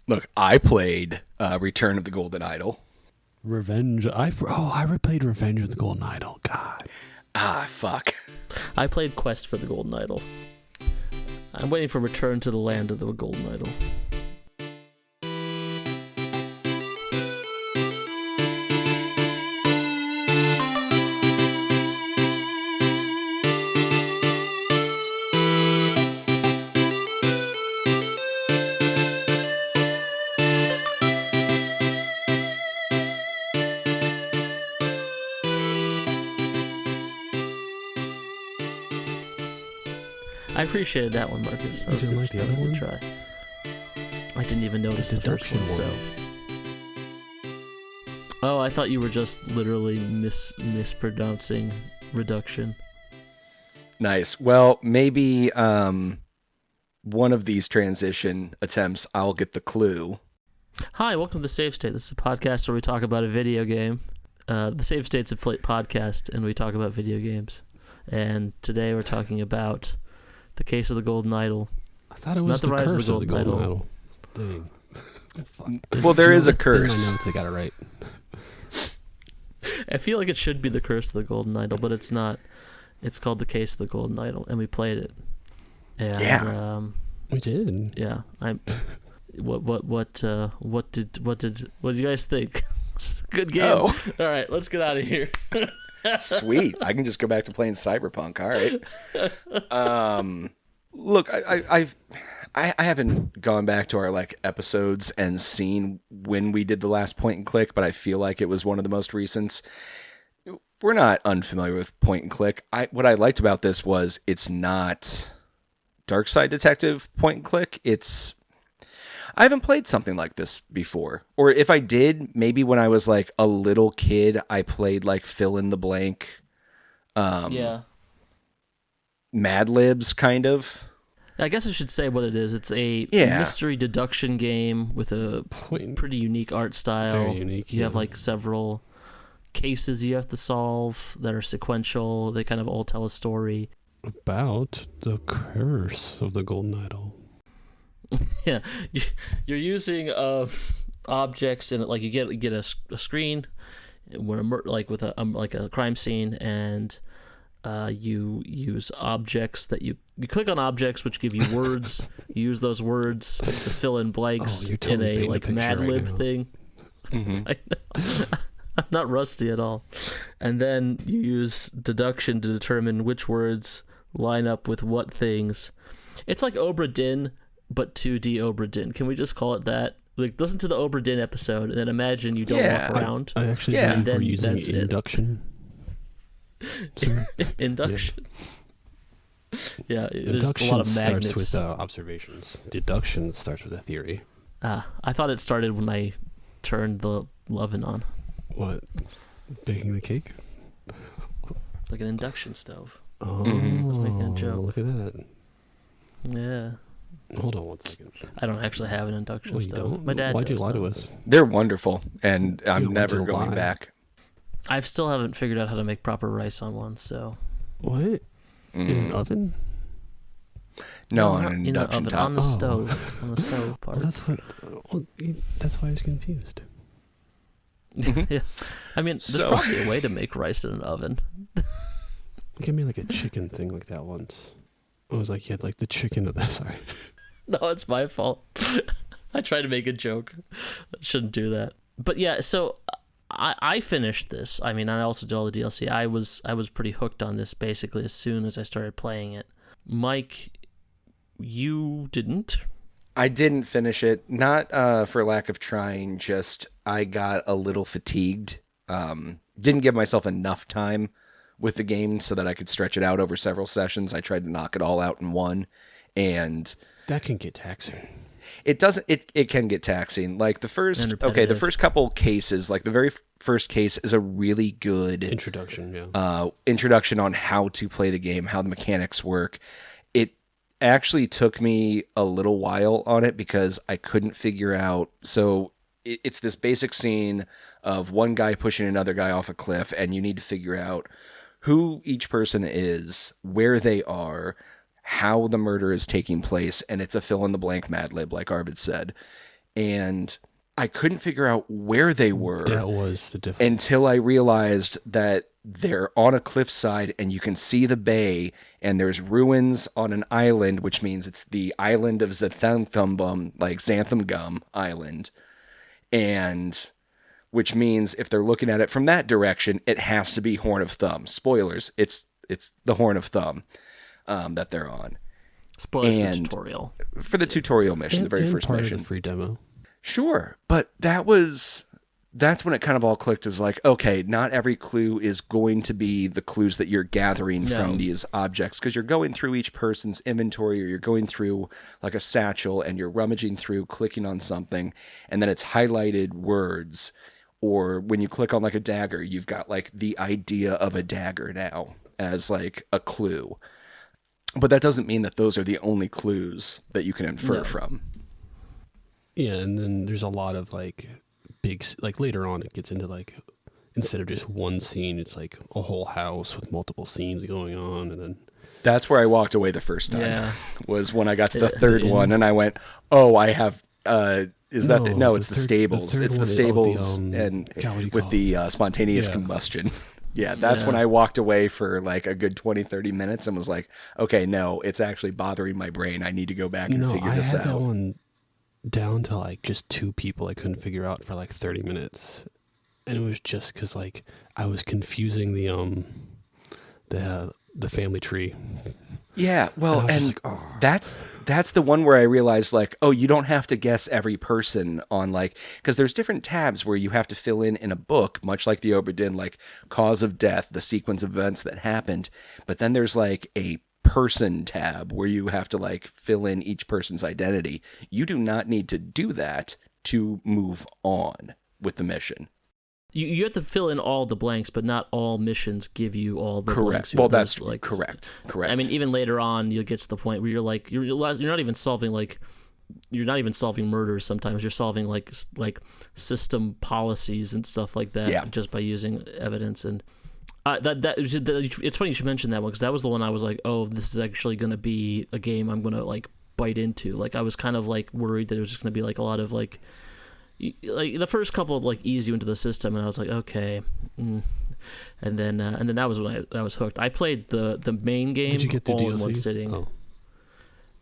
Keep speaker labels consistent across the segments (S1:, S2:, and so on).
S1: Look, I played Return of the Golden Idol.
S2: Revenge. I replayed Revenge of the Golden Idol. God.
S1: Fuck.
S3: I played Quest for the Golden Idol. I'm waiting for Return to the Land of the Golden Idol. I appreciated that one, Marcus. That was
S2: You didn't like the other one?
S3: Try. I didn't even notice the first one. So. Oh, I thought you were just literally mispronouncing reduction.
S1: Nice. Well, maybe one of these transition attempts, I'll get the clue.
S3: Hi, welcome to Save State. This is a podcast where we talk about a video game. The Save State's a podcast, and we talk about video games. And today we're talking about The Case of the Golden Idol.
S2: I thought it was
S3: Not the Rise of the Golden Idol.
S2: Dang.
S1: Well, there is a curse.
S2: In my notes, I got it right.
S3: I feel like it should be The Curse of the Golden Idol, but it's not. It's called The Case of the Golden Idol, and we played it. And,
S1: yeah,
S2: we did.
S3: Yeah, What did you guys think? Good game.
S1: Oh.
S3: All right, let's get out of here.
S1: Sweet. I can just go back to playing Cyberpunk. All right. Look, I haven't gone back to our episodes and seen when we did the last point and click, but I feel like it was one of the most recent. We're not unfamiliar with point and click. What I liked about this was it's not Dark Side Detective point and click. I haven't played something like this before. Or if I did, maybe when I was a little kid, I played fill in the blank.
S3: Yeah.
S1: Mad Libs, kind of.
S3: I guess I should say what it is. It's a mystery deduction game with a pretty unique art style.
S2: Very unique.
S3: You have several cases you have to solve that are sequential. They kind of all tell a story.
S2: About the curse of the Golden Idol.
S3: Yeah, you're using objects in it. You get a screen when with a crime scene, and you use objects that you click on objects which give you words. You use those words to fill in blanks in a Mad Lib thing.
S1: Mm-hmm.
S3: I know. I'm not rusty at all. And then you use deduction to determine which words line up with what things. It's like Obra Dinn, but 2D Obra Dinn. Can we just call it that? Listen to the Obra Dinn episode, and then imagine you don't walk around.
S2: I actually believe we're using induction.
S3: Induction. Yeah, there's
S2: Induction
S3: a lot of magnets.
S2: starts with observations. Deduction starts with a theory.
S3: I thought it started when I turned the oven on.
S2: What? Baking the cake?
S3: Like an induction stove.
S2: Oh,
S3: I was making a joke.
S2: Look at that.
S3: Yeah.
S2: Hold on 1 second.
S3: I don't actually have an induction stove.
S2: Don't?
S3: My dad
S2: Why'd you
S3: does,
S2: lie to
S3: though.
S2: us?
S1: They're wonderful, and I'm
S2: Why'd
S1: never
S2: you
S1: going
S2: lie?
S1: back.
S3: I still haven't figured out how to make proper rice on one, so...
S2: What? In an oven?
S1: No,
S3: not
S1: on an
S3: in the
S1: induction
S3: oven,
S1: top.
S3: on the stove. On the stove part.
S2: Well, that's why I was confused.
S3: Yeah. I mean, there's probably a way to make rice in an oven.
S2: Give me a chicken thing like that once. It was you had the chicken of that. Sorry.
S3: No, it's my fault. I tried to make a joke. I shouldn't do that. But yeah, so I finished this. I mean, I also did all the DLC. I was pretty hooked on this basically as soon as I started playing it. Mike, you didn't?
S1: I didn't finish it, not for lack of trying, just I got a little fatigued. Didn't give myself enough time with the game so that I could stretch it out over several sessions. I tried to knock it all out in one, and
S2: that can get taxing.
S1: It doesn't. It can get taxing. The first couple cases, the very first case is a really good
S2: introduction. Yeah.
S1: Introduction on how to play the game, how the mechanics work. It actually took me a little while on it because I couldn't figure out. So it's this basic scene of one guy pushing another guy off a cliff, and you need to figure out who each person is, where they are, how the murder is taking place, and it's a fill-in-the-blank Mad Lib, like Arvid said. and I couldn't figure out where they were.
S2: That was the difference.
S1: Until I realized that they're on a cliffside and you can see the bay and there's ruins on an island, which means it's the island of Xanthumbum, like Xanthan Gum Island. And which means if they're looking at it from that direction, it has to be Horn of Thumb. Spoilers, it's the Horn of Thumb that they're on.
S3: Spoilers for the tutorial.
S1: For the tutorial mission, the very first
S2: part
S1: mission.
S2: Of the free demo.
S1: Sure, but that's when it kind of all clicked. Is like, okay, not every clue is going to be the clues that you're gathering from these objects, because you're going through each person's inventory, or you're going through like a satchel and you're rummaging through, clicking on something, and then it's highlighted words. Or when you click on like a dagger, you've got like the idea of a dagger now as like a clue. But that doesn't mean that those are the only clues that you can infer from.
S2: Yeah, and then there's a lot of like big, like later on it gets into like, instead of just one scene, it's like a whole house with multiple scenes going on, and then
S1: that's where I walked away the first time. Was when I got to the third one and I went, oh, I have it's the stables. It's the stables and with the spontaneous combustion. Yeah, that's when I walked away for like a good 20-30 minutes and was like, okay, no, it's actually bothering my brain. I need to go back and figure this out.
S2: I had that one down to like just two people I couldn't figure out for like 30 minutes. And it was just because like I was confusing the family tree.
S1: Yeah, well, and like, that's the one where I realized like, oh, you don't have to guess every person on like, because there's different tabs where you have to fill in a book, much like the Oberdin, like cause of death, the sequence of events that happened. But then there's like a person tab where you have to like fill in each person's identity. You do not need to do that to move on with the mission.
S3: You have to fill in all the blanks, but not all missions give you all the
S1: blanks.
S3: Correct.
S1: Well, that's like correct. I
S3: mean, even later on, you'll get to the point where you're like, you're not even solving murders. Sometimes you're solving like system policies and stuff like that, just by using evidence. And it's funny you should mention that one, because that was the one I was like, oh, this is actually going to be a game I'm going to like bite into. Like I was kind of like worried that it was just going to be like a lot of like the first couple of like ease you into the system, and I was like, okay, and then that was when I was hooked. I played the main game.
S2: Did you get the
S3: all
S2: DLC?
S3: In one sitting. Oh.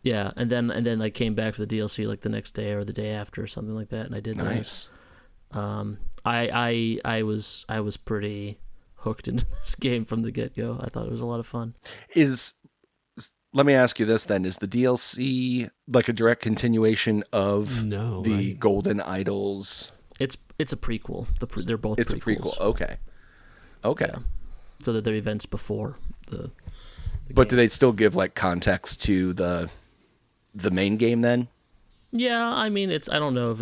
S3: Yeah, and then I came back for the DLC like the next day or the day after or something like that, and I did
S1: nice.
S3: That. I was pretty hooked into this game from the get-go. I thought it was a lot of fun.
S1: Let me ask you this then. Is the DLC like a direct continuation of the Golden Idols?
S3: It's a prequel. They're both
S1: It's
S3: prequels.
S1: A prequel. Okay.
S3: Yeah. So that they're events before the
S1: but
S3: game.
S1: Do they still give like context to the main game then?
S3: Yeah, I mean I don't know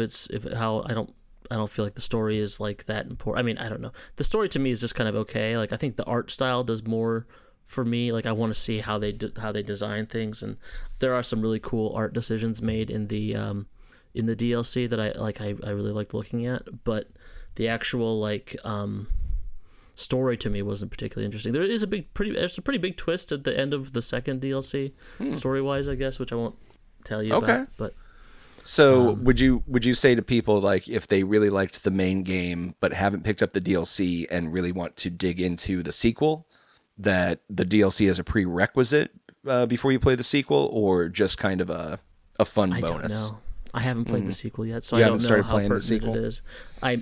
S3: I don't feel like the story is like that important. I mean, I don't know. The story to me is just kind of okay. Like I think the art style does more for me. Like I want to see how they design things, and there are some really cool art decisions made in the DLC that I really liked looking at, but the actual like story to me wasn't particularly interesting. There's a pretty big twist at the end of the second DLC, story wise, I guess, which I won't tell you about. But
S1: so would you say to people like if they really liked the main game but haven't picked up the DLC and really want to dig into the sequel, that the DLC is a prerequisite before you play the sequel, or just kind of a fun bonus?
S3: I don't know. I haven't played the sequel yet, so
S1: you
S3: I don't
S1: haven't started
S3: know how
S1: playing the
S3: pertinent
S1: sequel?
S3: it is. I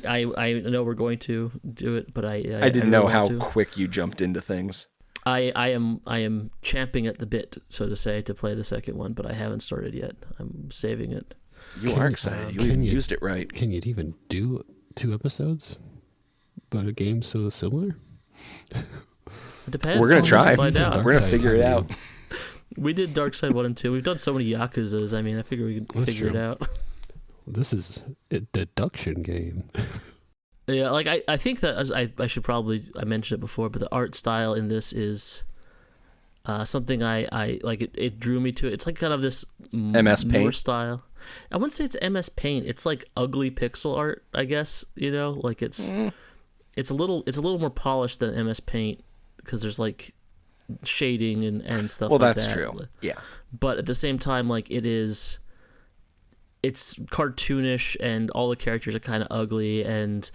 S3: know we're going to do it, but I
S1: didn't
S3: really
S1: know
S3: want
S1: how
S3: to.
S1: quick you jumped into things.
S3: I am champing at the bit, so to say, to play the second one, but I haven't started yet. I'm saving it.
S1: You are excited. You used it right.
S2: Can you even do 2 episodes about a game so similar?
S3: It depends.
S1: We're gonna try.
S3: Find out.
S1: We're gonna figure it out.
S3: We did Dark Side 1 and 2. We've done so many Yakuzas. I mean, I figure we can figure it out.
S2: This is a deduction game.
S3: Yeah, like I think that I should probably, I mentioned it before, but the art style in this is something I like. It drew me to it. It's like kind of this
S1: MS Paint
S3: style. I wouldn't say it's MS Paint. It's like ugly pixel art, I guess. You know, like it's a little more polished than MS Paint, because there's like shading and stuff like that.
S1: Well, that's true. Yeah.
S3: But at the same time, like it is it's cartoonish, and all the characters are kind of ugly, and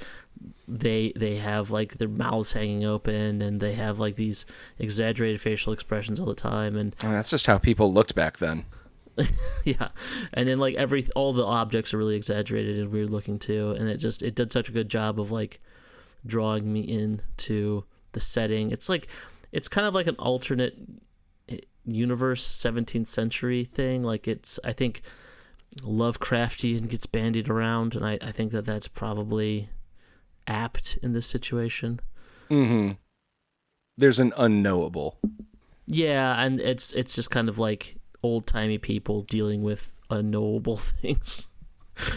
S3: they have like their mouths hanging open, and they have like these exaggerated facial expressions all the time, and
S1: that's just how people looked back then.
S3: yeah, and then like all the objects are really exaggerated and weird looking too, and it did such a good job of like drawing me into the setting. It's kind of like an alternate universe 17th century thing. Like I think Lovecraftian gets bandied around, and I think that's probably apt in this situation.
S1: Mm-hmm. There's an unknowable.
S3: Yeah, and it's just kind of like old-timey people dealing with unknowable things,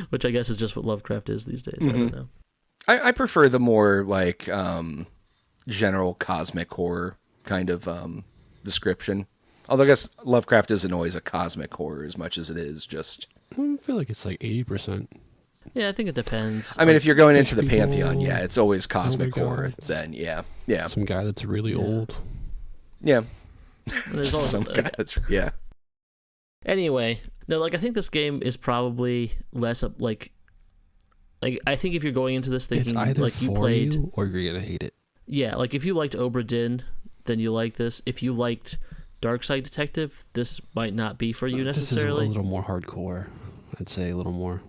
S3: which I guess is just what Lovecraft is these days. Mm-hmm. I don't know.
S1: I prefer the more like general cosmic horror kind of description. Although I guess Lovecraft isn't always a cosmic horror as much as it is just...
S2: I feel like it's like 80%.
S3: Yeah, I think it depends.
S1: I mean, if you're going into the pantheon, yeah, it's always cosmic horror. Then, yeah.
S2: Some guy that's really old.
S1: Yeah.
S3: There's
S1: some guy that's, yeah.
S3: Anyway, no, like I think this game is probably less like I think if you're going into this thinking
S2: it's either
S3: like you played
S2: you or you're gonna hate it.
S3: Yeah, like if you liked Obra Dinn, then you like this. If you liked Dark Side Detective, this might not be for you necessarily.
S2: This is a little more hardcore. I'd say a little more.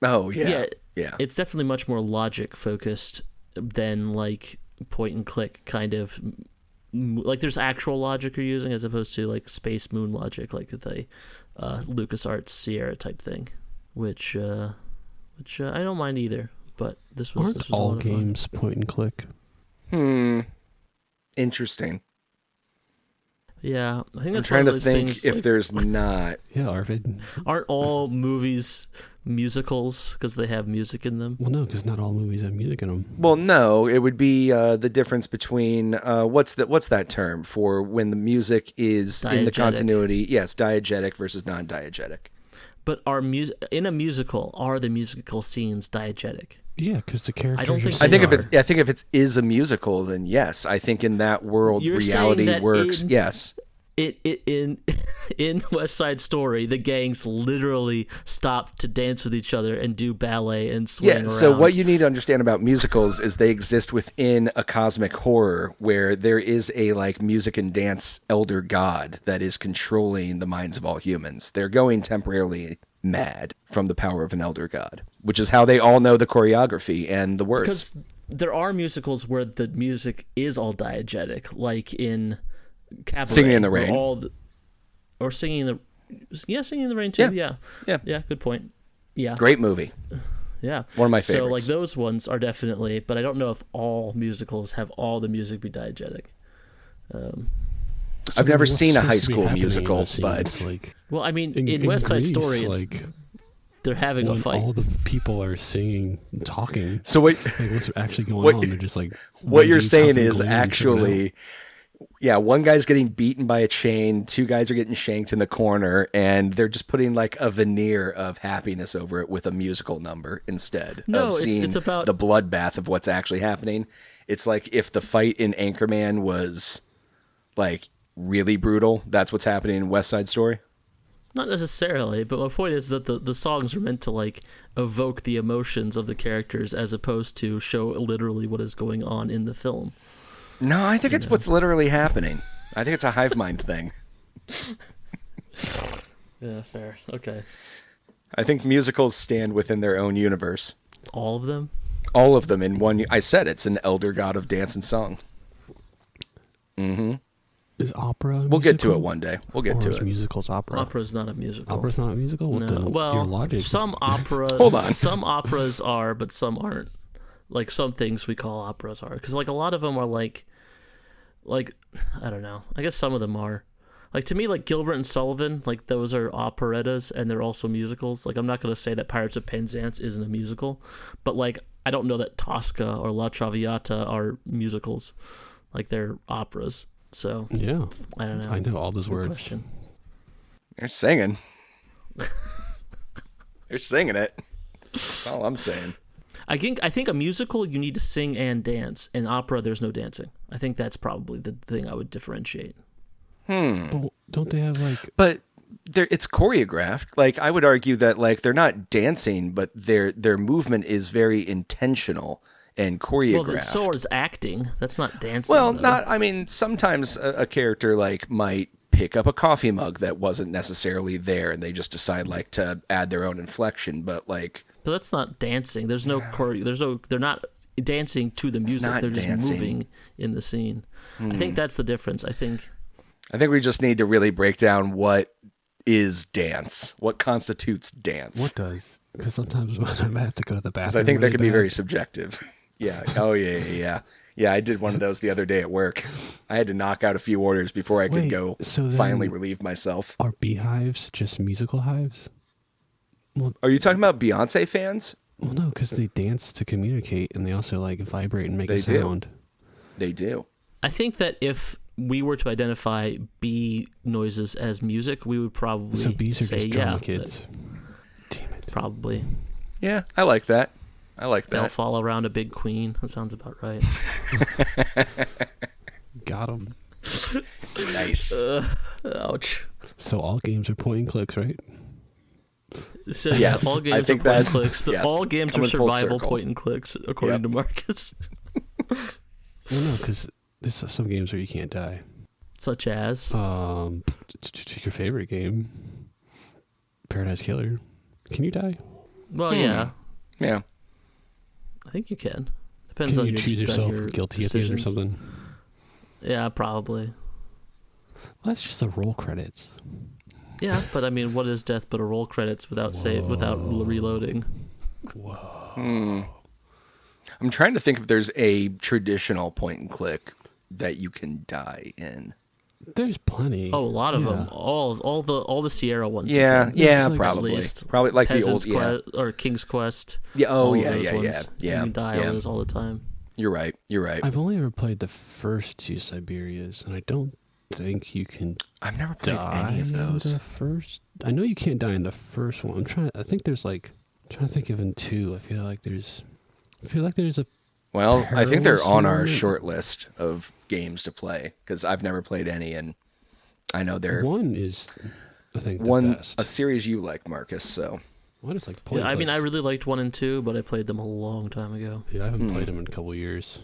S1: Oh yeah.
S3: It's definitely much more logic focused than like point and click kind of. Like there's actual logic you're using as opposed to like Space Moon logic, like the LucasArts Sierra type thing, which I don't mind either. But this was
S2: all
S3: a lot
S2: games
S3: of fun.
S2: point and click.
S1: Interesting.
S3: Yeah, I think that's
S1: I'm trying
S3: one of
S1: to
S3: those
S1: think
S3: things,
S1: if
S3: like,
S1: there's not.
S2: Yeah, Arvid.
S3: Aren't all movies musicals because they have music in them?
S2: Well, no, because not all movies have music in them.
S1: Well, no, it would be the difference between what's that term for when the music is in the continuity? Yes, diegetic versus non-diegetic.
S3: But in a musical, are the musical scenes diegetic?
S2: Yeah, because the characters.
S3: I don't think.
S1: I think if it is a musical, then yes. I think in that world, reality works. Yes.
S3: In West Side Story, the gangs literally stop to dance with each other and do ballet and swing around.
S1: So what you need to understand about musicals is they exist within a cosmic horror where there is a like music and dance elder god that is controlling the minds of all humans. They're going temporarily mad from the power of an elder god, which is how they all know the choreography and the words.
S3: Because there are musicals where the music is all diegetic, like in Cabaret,
S1: Singing in the Rain,
S3: or Singing in the Rain too. Yeah, good point. Yeah,
S1: great movie.
S3: Yeah,
S1: one of my favorites.
S3: So like those ones are definitely, but I don't know if all musicals have all the music be diegetic.
S1: I've never seen a High School Musical, but
S3: well, I mean, in West Side Story, it's like they're having a fight.
S2: All the people are singing, and talking.
S1: So
S2: what's actually going on? They're just like
S1: what you're saying is actually. Yeah, one guy's getting beaten by a chain, two guys are getting shanked in the corner, and they're just putting like a veneer of happiness over it with a musical number instead of seeing
S3: it's about
S1: the bloodbath of what's actually happening. It's like if the fight in Anchorman was like really brutal, that's what's happening in West Side Story.
S3: Not necessarily, but my point is that the songs are meant to like evoke the emotions of the characters as opposed to show literally what is going on in the film.
S1: No, I think it's what's literally happening. I think it's a hive mind thing.
S3: Yeah, fair. Okay.
S1: I think musicals stand within their own universe.
S3: All of them?
S1: All of them in one. I said it's an elder god of dance and song. Mm-hmm.
S2: Is opera
S1: We'll get to it one day. We'll get to it.
S2: Musicals opera.
S3: Opera's not a musical.
S2: Opera's not a musical?
S3: Well,
S2: logic?
S3: Some operas...
S1: Hold on.
S3: Some operas are, but some aren't. Like some things we call operas are, because like a lot of them are like I don't know. I guess some of them are. Like to me, like Gilbert and Sullivan, like those are operettas and they're also musicals. Like I'm not gonna say that Pirates of Penzance isn't a musical, but like I don't know that Tosca or La Traviata are musicals. Like they're operas. So
S2: yeah,
S3: I don't know.
S2: I know all those words.
S3: Question.
S1: They're singing. They're singing it. That's all I'm saying.
S3: I think a musical you need to sing and dance. In opera, there's no dancing. I think that's probably the thing I would differentiate.
S2: Well, don't they have like?
S1: But it's choreographed. Like, I would argue that, like, they're not dancing, but their movement is very intentional and choreographed.
S3: Well, so is acting. That's not dancing.
S1: Well,
S3: though.
S1: I mean, sometimes a character, like, might pick up a coffee mug that wasn't necessarily there, and they just decide, like, to add their own inflection, but, like...
S3: But that's not dancing. There's no they're not dancing to the music. They're just moving in the scene. I think that's the difference. I think
S1: we just need to really break down what is dance. What constitutes dance?
S2: What does? Because sometimes when I have to go to the bathroom,
S1: Because I think that could be very subjective. Yeah. Oh, yeah. Yeah, I did one of those the other day at work. I had to knock out a few orders before I could go finally relieve myself.
S2: Are beehives just musical hives?
S1: Well, are you talking about Beyonce fans?
S2: Well, no, because they dance to communicate, and they also like vibrate and make a sound.
S1: They do.
S3: I think that if we were to identify bee noises as music, we would probably say
S2: drama kids. Damn it.
S3: Probably.
S1: Yeah, I like that.
S3: They'll follow around a big queen. That sounds about right.
S2: Got him.
S1: Nice.
S3: Ouch.
S2: So all games are point and clicks, right?
S3: So yes, all games are point and clicks.
S1: Yes.
S3: All games are survival point and clicks, according to Marcus.
S2: Well, no, because there's some games where you can't die.
S3: Such as?
S2: Your favorite game, Paradise Killer. Can you die?
S3: Well, yeah.
S1: Yeah.
S3: I think you can. Depends on
S2: you choose yourself guilty at the end or something.
S3: Yeah, probably.
S2: Well, that's just the roll credits.
S3: Yeah, but I mean, what is death but a roll credits without reloading?
S2: Whoa.
S1: I'm trying to think if there's a traditional point and click that you can die in.
S2: There's plenty.
S3: Oh, a lot of them. All the Sierra ones.
S1: Yeah,
S2: like
S1: probably. Probably like
S3: Peasant's
S1: the old
S3: or King's Quest.
S1: Yeah.
S3: Yeah.
S1: You
S3: die on those all the time.
S1: You're right.
S2: I've only ever played the first two Siberias, and I don't think you can.
S1: I've never played any of those.
S2: The first, I know you can't die in the first one. I think there's like. I'm trying to think of in two. I feel like there's a.
S1: Well, I think they're on our short list of games to play because I've never played any, and I know they're
S2: one is, I think,
S1: a series you like, Marcus. So
S2: one is like point.
S3: Yeah, I mean, I really liked 1 and 2, but I played them a long time ago.
S2: Yeah, I haven't played them in a couple years.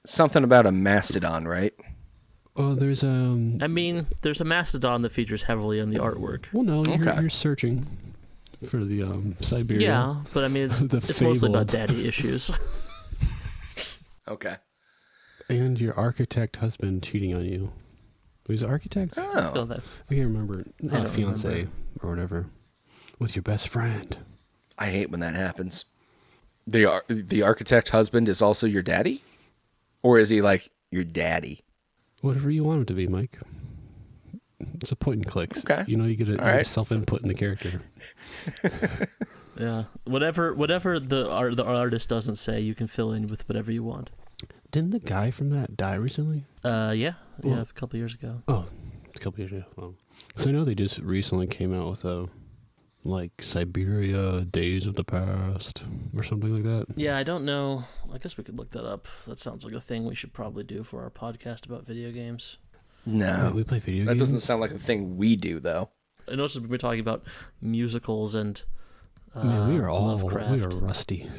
S1: Something about a mastodon, right?
S2: Oh, there's
S3: I mean, there's a mastodon that features heavily on the artwork.
S2: Well, no, you're searching for the Siberia.
S3: Yeah, but I mean, it's mostly about daddy issues.
S1: Okay.
S2: And your architect husband cheating on you. He's an architect?
S1: Oh.
S2: I can't remember. Not fiance or whatever. With your best friend.
S1: I hate when that happens. The architect husband is also your daddy? Or is he like your daddy?
S2: Whatever you want him to be, Mike. It's a point and click.
S1: Okay.
S2: You know, you get a self-input in the character.
S3: Yeah. Whatever the artist doesn't say, you can fill in with whatever you want.
S2: Didn't the guy from that die recently?
S3: Yeah, a couple years ago.
S2: Oh, a couple years ago. Well, because I know they just recently came out with a Siberia Days of the Past or something like that.
S3: Yeah, I don't know. I guess we could look that up. That sounds like a thing we should probably do for our podcast about video games.
S1: No.
S2: We play video games?
S1: That doesn't sound like a thing we do, though.
S3: I noticed we've been talking about musicals and
S2: Man, we are
S3: Lovecraft.
S2: rusty.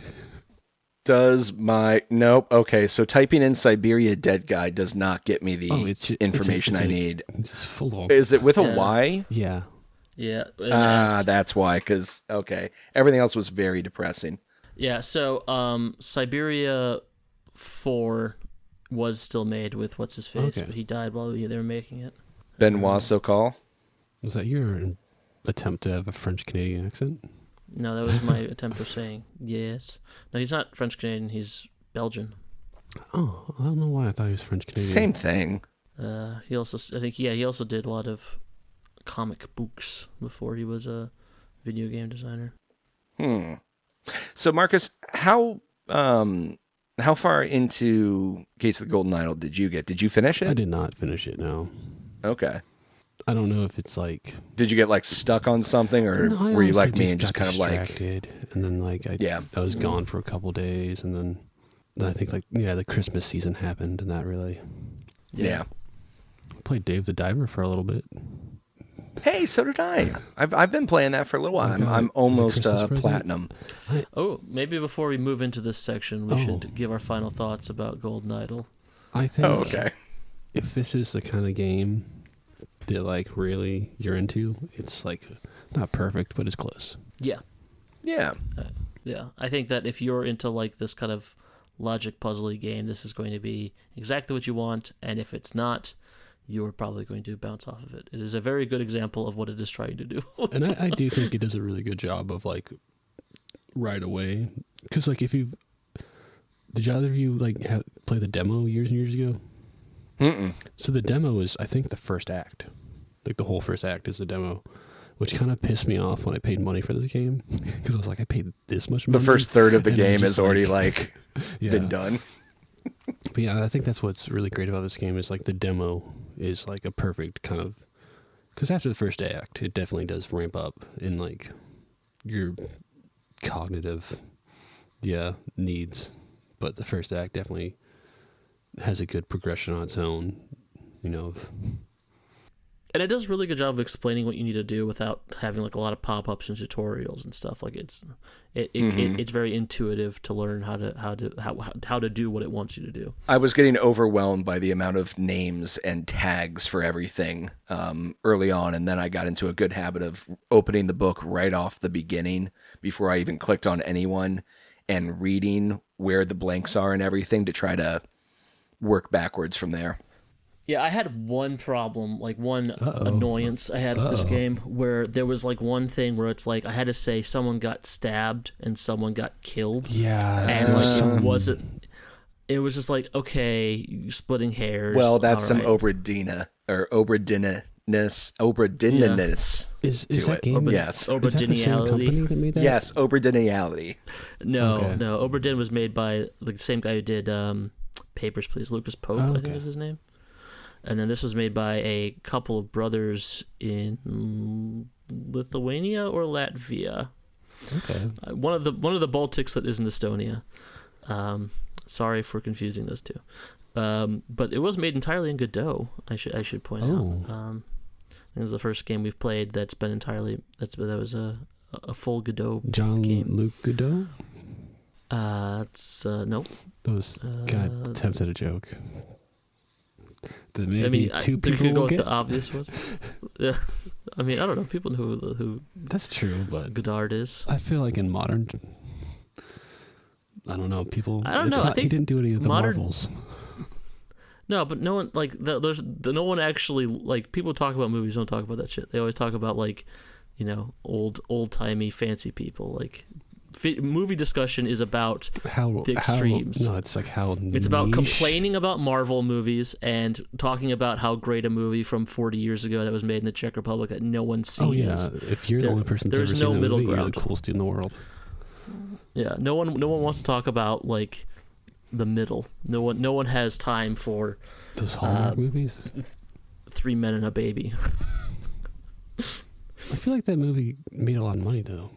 S1: Nope. Okay, so typing in Siberia Dead Guy does not get me the information I need.
S2: It's full of...
S1: Is it with a Y?
S2: Yeah.
S3: Yeah.
S1: That's why, because, okay. Everything else was very depressing.
S3: Yeah, so Siberia 4 was still made with what's-his-face, but he died while they were making it.
S1: Benoit Sokal?
S2: Was that your attempt to have a French-Canadian accent?
S3: No, that was my attempt of saying yes. No, he's not French-Canadian, he's Belgian.
S2: Oh, I don't know why I thought he was French-Canadian.
S1: Same thing.
S3: He also did a lot of comic books before he was a video game designer.
S1: So, Marcus, how far into Gates of the Golden Idol did you get? Did you finish it?
S2: I did not finish it, no.
S1: Okay.
S2: I don't know if it's like...
S1: Did you get, like, stuck on something, or were you like me and just kind of like...
S2: And then, like, I was gone for a couple days, and then I think, like, the Christmas season happened, and that really...
S1: Yeah.
S2: I played Dave the Diver for a little bit.
S1: Hey, so did I. I've been playing that for a little while. I'm almost platinum.
S3: Oh, maybe before we move into this section, we should give our final thoughts about Golden Idol.
S2: I think.
S1: Oh, okay.
S2: If this is the kind of game that like really you're into, it's like not perfect, but it's close.
S3: Yeah.
S1: Yeah.
S3: Yeah. I think that if you're into like this kind of logic puzzly game, this is going to be exactly what you want, and if it's not, you're probably going to bounce off of it. It is a very good example of what it is trying to do.
S2: And I do think it does a really good job of like right away, because like did either of you like play the demo years and years ago?
S1: Mm-mm.
S2: So the demo is, I think, the first act. Like the whole first act is the demo, which kind of pissed me off when I paid money for this game, because I was like, I paid this much money.
S1: The first third of the game is already like been done.
S2: But yeah, I think that's what's really great about this game is like the demo is like a perfect kind of, because after the first act, it definitely does ramp up in like your cognitive needs, but the first act definitely has a good progression on its own,
S3: And it does a really good job of explaining what you need to do without having like a lot of pop-ups and tutorials and stuff. Like it's very intuitive to learn how to do what it wants you to do.
S1: I was getting overwhelmed by the amount of names and tags for everything early on, and then I got into a good habit of opening the book right off the beginning before I even clicked on anyone and reading where the blanks are and everything to try to work backwards from there.
S3: Yeah, I had one problem, like one annoyance I had with this game, where there was like one thing where it's like I had to say someone got stabbed and someone got killed.
S2: Yeah.
S3: And like it was just like, okay, you're splitting hairs.
S1: Well, that's some
S3: right.
S1: Obradina or Obradiness.
S2: Is
S1: to
S2: that
S1: it.
S2: game?
S1: Yes.
S2: Is that the same company that made that?
S1: Yes, Obradiniality.
S3: No, Oberdin was made by the same guy who did Papers, Please. Lucas Pope, I think is his name. And then this was made by a couple of brothers in Lithuania or Latvia.
S2: Okay.
S3: One of the Baltics that isn't Estonia. Sorry for confusing those two. But it was made entirely in Godot. I should point out. It was the first game we've played that's been entirely that was a full Godot game.
S2: Jean-Luc Godot.
S3: It's no.
S2: God, attempts at a joke.
S3: Maybe
S2: two people
S3: could go
S2: will
S3: with
S2: get
S3: the obvious one. Yeah, I mean, I don't know. People know who
S2: that's true, but
S3: Godard is.
S2: I feel like in modern, I don't know. People.
S3: I don't know. I think
S2: he didn't do any of the
S3: modern,
S2: Marvels.
S3: No, but no one no one actually like people talk about movies. Don't talk about that shit. They always talk about like, old timey fancy people like. Movie discussion is about the extremes.
S2: It's like how
S3: it's about complaining about Marvel movies and talking about how great a movie from 40 years ago that was made in the Czech Republic that no one sees.
S2: Oh yeah, if you're the only person that's ever seen that movie, you're the coolest dude in the world.
S3: Yeah, no one wants to talk about like the middle. No one has time for
S2: those Hallmark movies.
S3: 3 Men and a Baby.
S2: I feel like that movie made a lot of money though.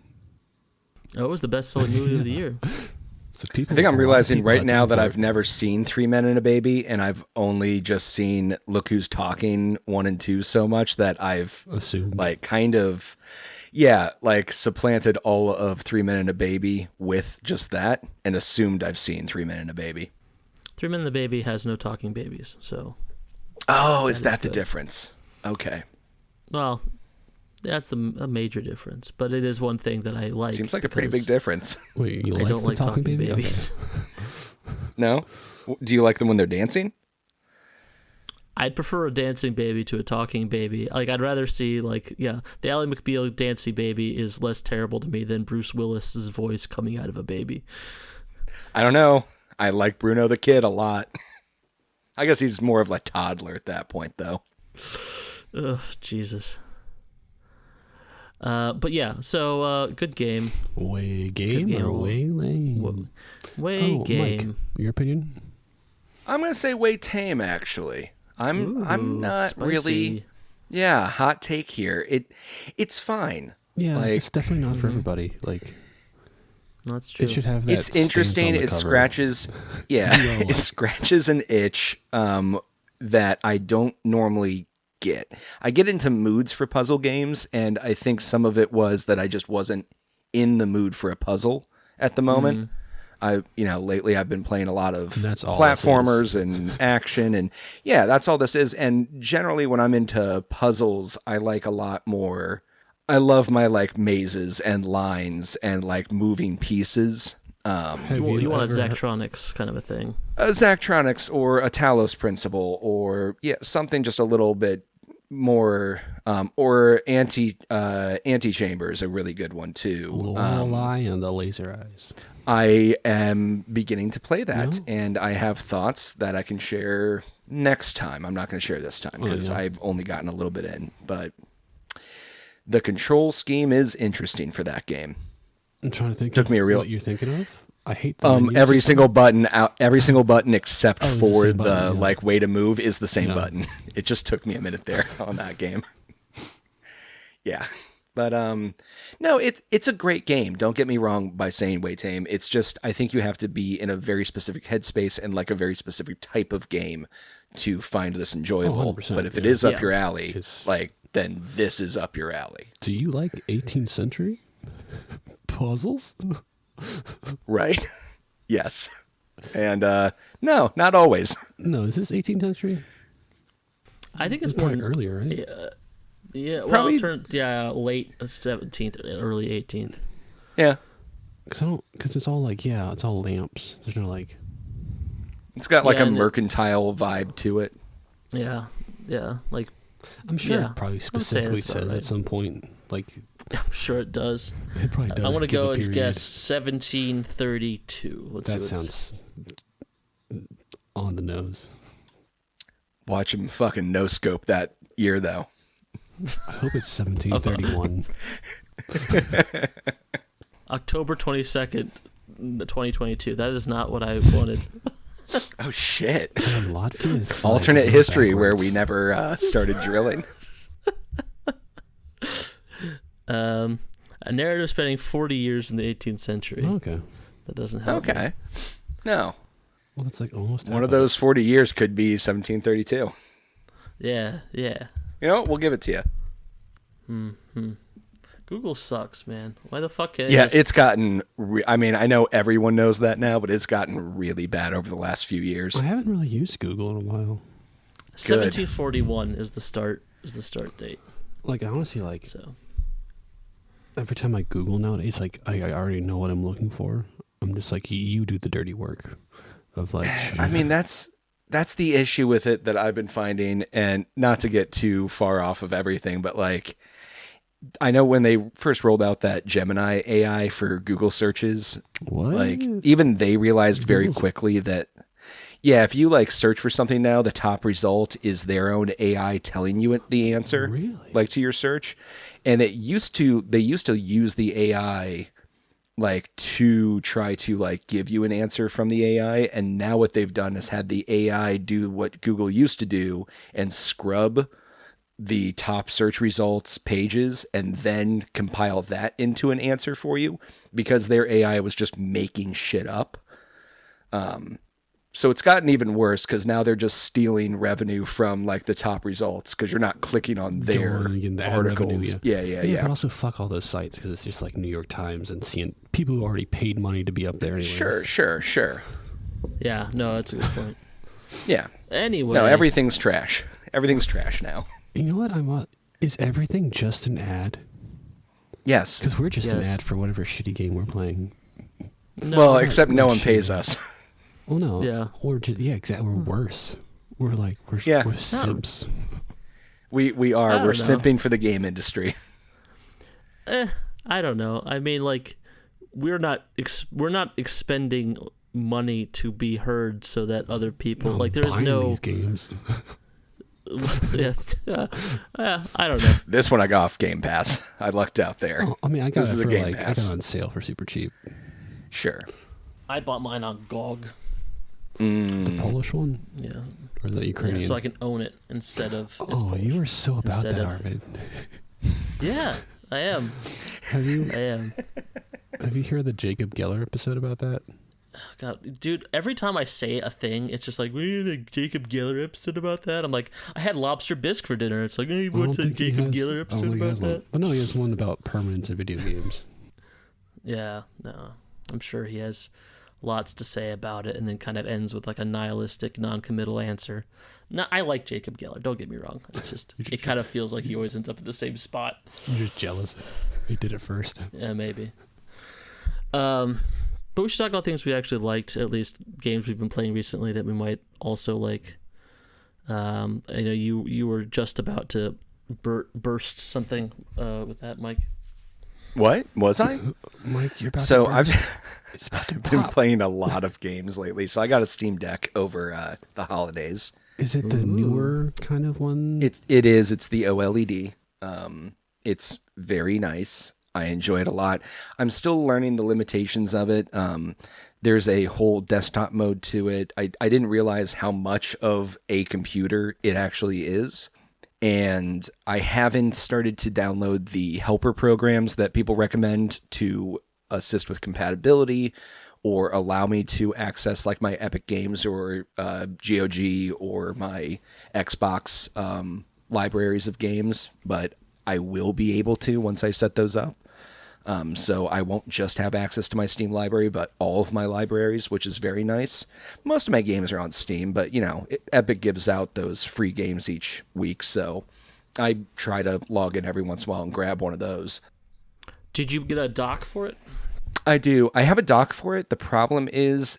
S3: Oh, it was the best-selling movie of the year.
S2: So
S1: I think I'm realizing right now that I've never seen 3 Men and a Baby, and I've only just seen Look Who's Talking 1 and 2 so much that I've
S2: assumed,
S1: like kind of, supplanted all of 3 Men and a Baby with just that, and assumed I've seen 3 Men and a Baby.
S3: 3 Men and a Baby has no talking babies, so.
S1: Oh, is that the difference? Okay.
S3: Well. That's a major difference, but it is one thing that I like.
S1: Seems like a pretty big difference.
S2: Wait,
S3: I don't like talking babies.
S1: Okay. No? Do you like them when they're dancing?
S3: I'd prefer a dancing baby to a talking baby. Like, I'd rather see, the Ally McBeal dancing baby is less terrible to me than Bruce Willis's voice coming out of a baby.
S1: I don't know. I like Bruno the Kid a lot. I guess he's more of a toddler at that point, though.
S3: Ugh, Jesus. But yeah, so good game.
S2: Way game or way lame?
S3: Way game.
S2: Mike, your opinion?
S1: I'm gonna say way tame. Actually, I'm not
S3: spicy.
S1: really. Yeah, hot take here. It's fine.
S2: Yeah, it's definitely not for everybody. Like,
S3: that's true.
S2: It should have that.
S1: It's interesting. It scratches. Yeah, it scratches an itch that I don't normally get. I get into moods for puzzle games, and I think some of it was that I just wasn't in the mood for a puzzle at the moment. Lately I've been playing a lot of platformers and action, and yeah, that's all this is. And generally when I'm into puzzles, I like a lot more. I love my like mazes and lines and like moving pieces.
S3: You want a Zachtronics kind of a thing.
S1: A Zachtronics or a Talos Principle, or something just a little bit more, or Antechamber is a really good one too.
S2: Lorelei and the Laser Eyes.
S1: I am beginning to play that, and I have thoughts that I can share next time. I'm not going to share this time because I've only gotten a little bit in, but the control scheme is interesting for that game.
S2: I'm trying to think.
S1: Took me a real.
S2: What you're thinking of? I hate
S1: every single button except for the like way to move is the same button. It just took me a minute there on that game. Yeah. But no, it's a great game. Don't get me wrong by saying way tame. It's just I think you have to be in a very specific headspace and like a very specific type of game to find this enjoyable. But if it is up your alley, then this is up your alley.
S2: Do you like 18th century puzzles?
S1: Right. Yes. And no, not always.
S2: No, is this 18th century?
S3: I think it's
S2: more
S3: more
S2: earlier, right?
S3: Yeah,
S1: probably.
S3: Late 17th, early 18th.
S1: Yeah.
S2: Because it's all like, it's all lamps. There's no like.
S1: It's got like a mercantile vibe to it.
S3: Yeah, like.
S2: I'm sure it probably specifically says at some point, like.
S3: I'm sure it does.
S2: It probably does.
S3: I want to go and guess 1732.
S2: That sounds on the nose.
S1: Watch him fucking no scope that year though.
S2: I hope it's 1731.
S3: October 22nd, 2022. That is not what I wanted.
S1: Oh shit!
S2: Latvia's
S1: alternate history where we never started drilling.
S3: A narrative spanning 40 years in the 18th century.
S2: Okay,
S3: that doesn't help.
S1: Okay, me. No.
S2: Well, that's like almost
S1: one of those 40 years could be 1732.
S3: Yeah.
S1: You know what? We'll give it to you.
S3: Google sucks, man. Why the fuck?
S1: It's gotten. I mean, I know everyone knows that now, but it's gotten really bad over the last few years.
S2: I haven't really used Google in a while.
S3: 1741 is the start. Is the start date?
S2: Like honestly, every time I Google nowadays, like I already know what I'm looking for. I'm just like, you do the dirty work of like.
S1: I mean, that's the issue with it that I've been finding, and not to get too far off of everything, but like, I know when they first rolled out that Gemini AI for Google searches, like even they realized very quickly that, if you like search for something now, the top result is their own AI telling you the answer, like to your search. And they used to use the AI like to try to like give you an answer from the AI. And now what they've done is had the AI do what Google used to do and scrub the top search results pages and then compile that into an answer for you because their AI was just making shit up. So it's gotten even worse because now they're just stealing revenue from like the top results because you're not clicking on their articles.
S2: Yeah. But also fuck all those sites because it's just like New York Times and seeing people who already paid money to be up there. Anyways.
S1: Sure.
S3: Yeah, no, that's a good point.
S1: Yeah.
S3: Anyway.
S1: No, everything's trash. Everything's trash now.
S2: You know what? Is everything just an ad?
S1: Yes.
S2: Because we're just an ad for whatever shitty game we're playing.
S1: No, except no one pays us.
S2: Well, no.
S3: Yeah.
S2: Or just, exactly. We're worse. We're simps.
S1: We are. We're simping for the game industry.
S3: I don't know. I mean, like, we're not expending money to be heard so that other people there's no
S2: these games.
S3: I don't know.
S1: This one I got off Game Pass. I lucked out there.
S2: I mean, I got
S1: this
S2: it
S1: is
S2: for
S1: a Game
S2: I
S1: Pass.
S2: got it on sale for super cheap.
S1: Sure.
S3: I bought mine on GOG.
S2: The Polish one?
S3: Yeah.
S2: Or the Ukrainian?
S3: Yeah, so I can own it instead of.
S2: Oh, you were so about that, Arvid.
S3: Yeah, I am.
S2: Have you?
S3: I am.
S2: Have you heard the Jacob Geller episode about that?
S3: God, dude, every time I say a thing, it's just like, we had a Jacob Geller episode about that. I'm like, I had lobster bisque for dinner. It's like, hey, what's a Jacob Geller episode about that?
S2: But no, he has one about permanence in video games.
S3: Yeah, no, I'm sure he has lots to say about it, and then kind of ends with like a nihilistic, non-committal answer. No, I like Jacob Geller. Don't get me wrong. It's just it kind of feels like he always ends up at the same spot.
S2: You're just jealous. He did it first.
S3: Yeah, maybe. But we should talk about things we actually liked, at least games we've been playing recently that we might also like. I know you were just about to burst something with that, Mike.
S1: What was I?
S2: Mike, you're about
S1: So
S2: to
S1: I've been playing a lot of games lately. So I got a Steam Deck over the holidays.
S2: Is it the newer kind of one?
S1: It is. It's the OLED. It's very nice. I enjoy it a lot. I'm still learning the limitations of it. There's a whole desktop mode to it. I didn't realize how much of a computer it actually is. And I haven't started to download the helper programs that people recommend to assist with compatibility or allow me to access like my Epic Games or GOG or my Xbox libraries of games. But I will be able to once I set those up. So I won't just have access to my Steam library, but all of my libraries, which is very nice. Most of my games are on Steam, but Epic gives out those free games each week. So I try to log in every once in a while and grab one of those.
S3: Did you get a dock for it?
S1: I do. I have a dock for it. The problem is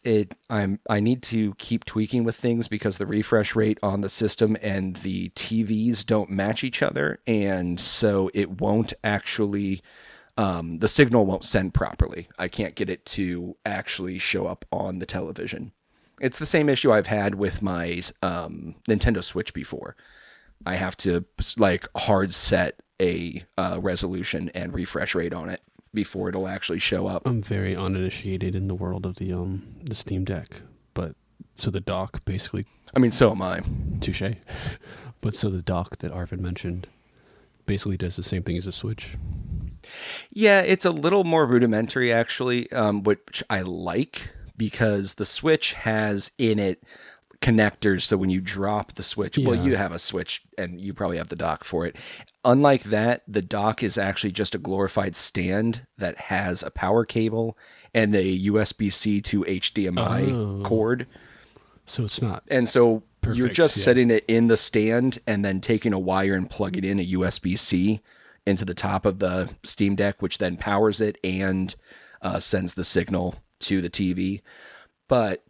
S1: I need to keep tweaking with things because the refresh rate on the system and the TVs don't match each other. And so it won't actually, the signal won't send properly. I can't get it to actually show up on the television. It's the same issue I've had with my Nintendo Switch before. I have to like hard set a resolution and refresh rate on it before it'll actually show up.
S2: I'm very uninitiated in the world of the Steam Deck, but so the dock basically.
S1: I mean, so am I.
S2: Touche. But so the dock that Arvid mentioned basically does the same thing as a Switch.
S1: Yeah, it's a little more rudimentary actually, which I like because the Switch has in it connectors. So when you drop the Switch, well, you have a Switch and you probably have the dock for it. Unlike that, the dock is actually just a glorified stand that has a power cable and a USB-C to HDMI cord.
S2: So it's not.
S1: And so
S2: perfect,
S1: you're just setting it in the stand and then taking a wire and plugging in a USB-C into the top of the Steam Deck, which then powers it and sends the signal to the TV. But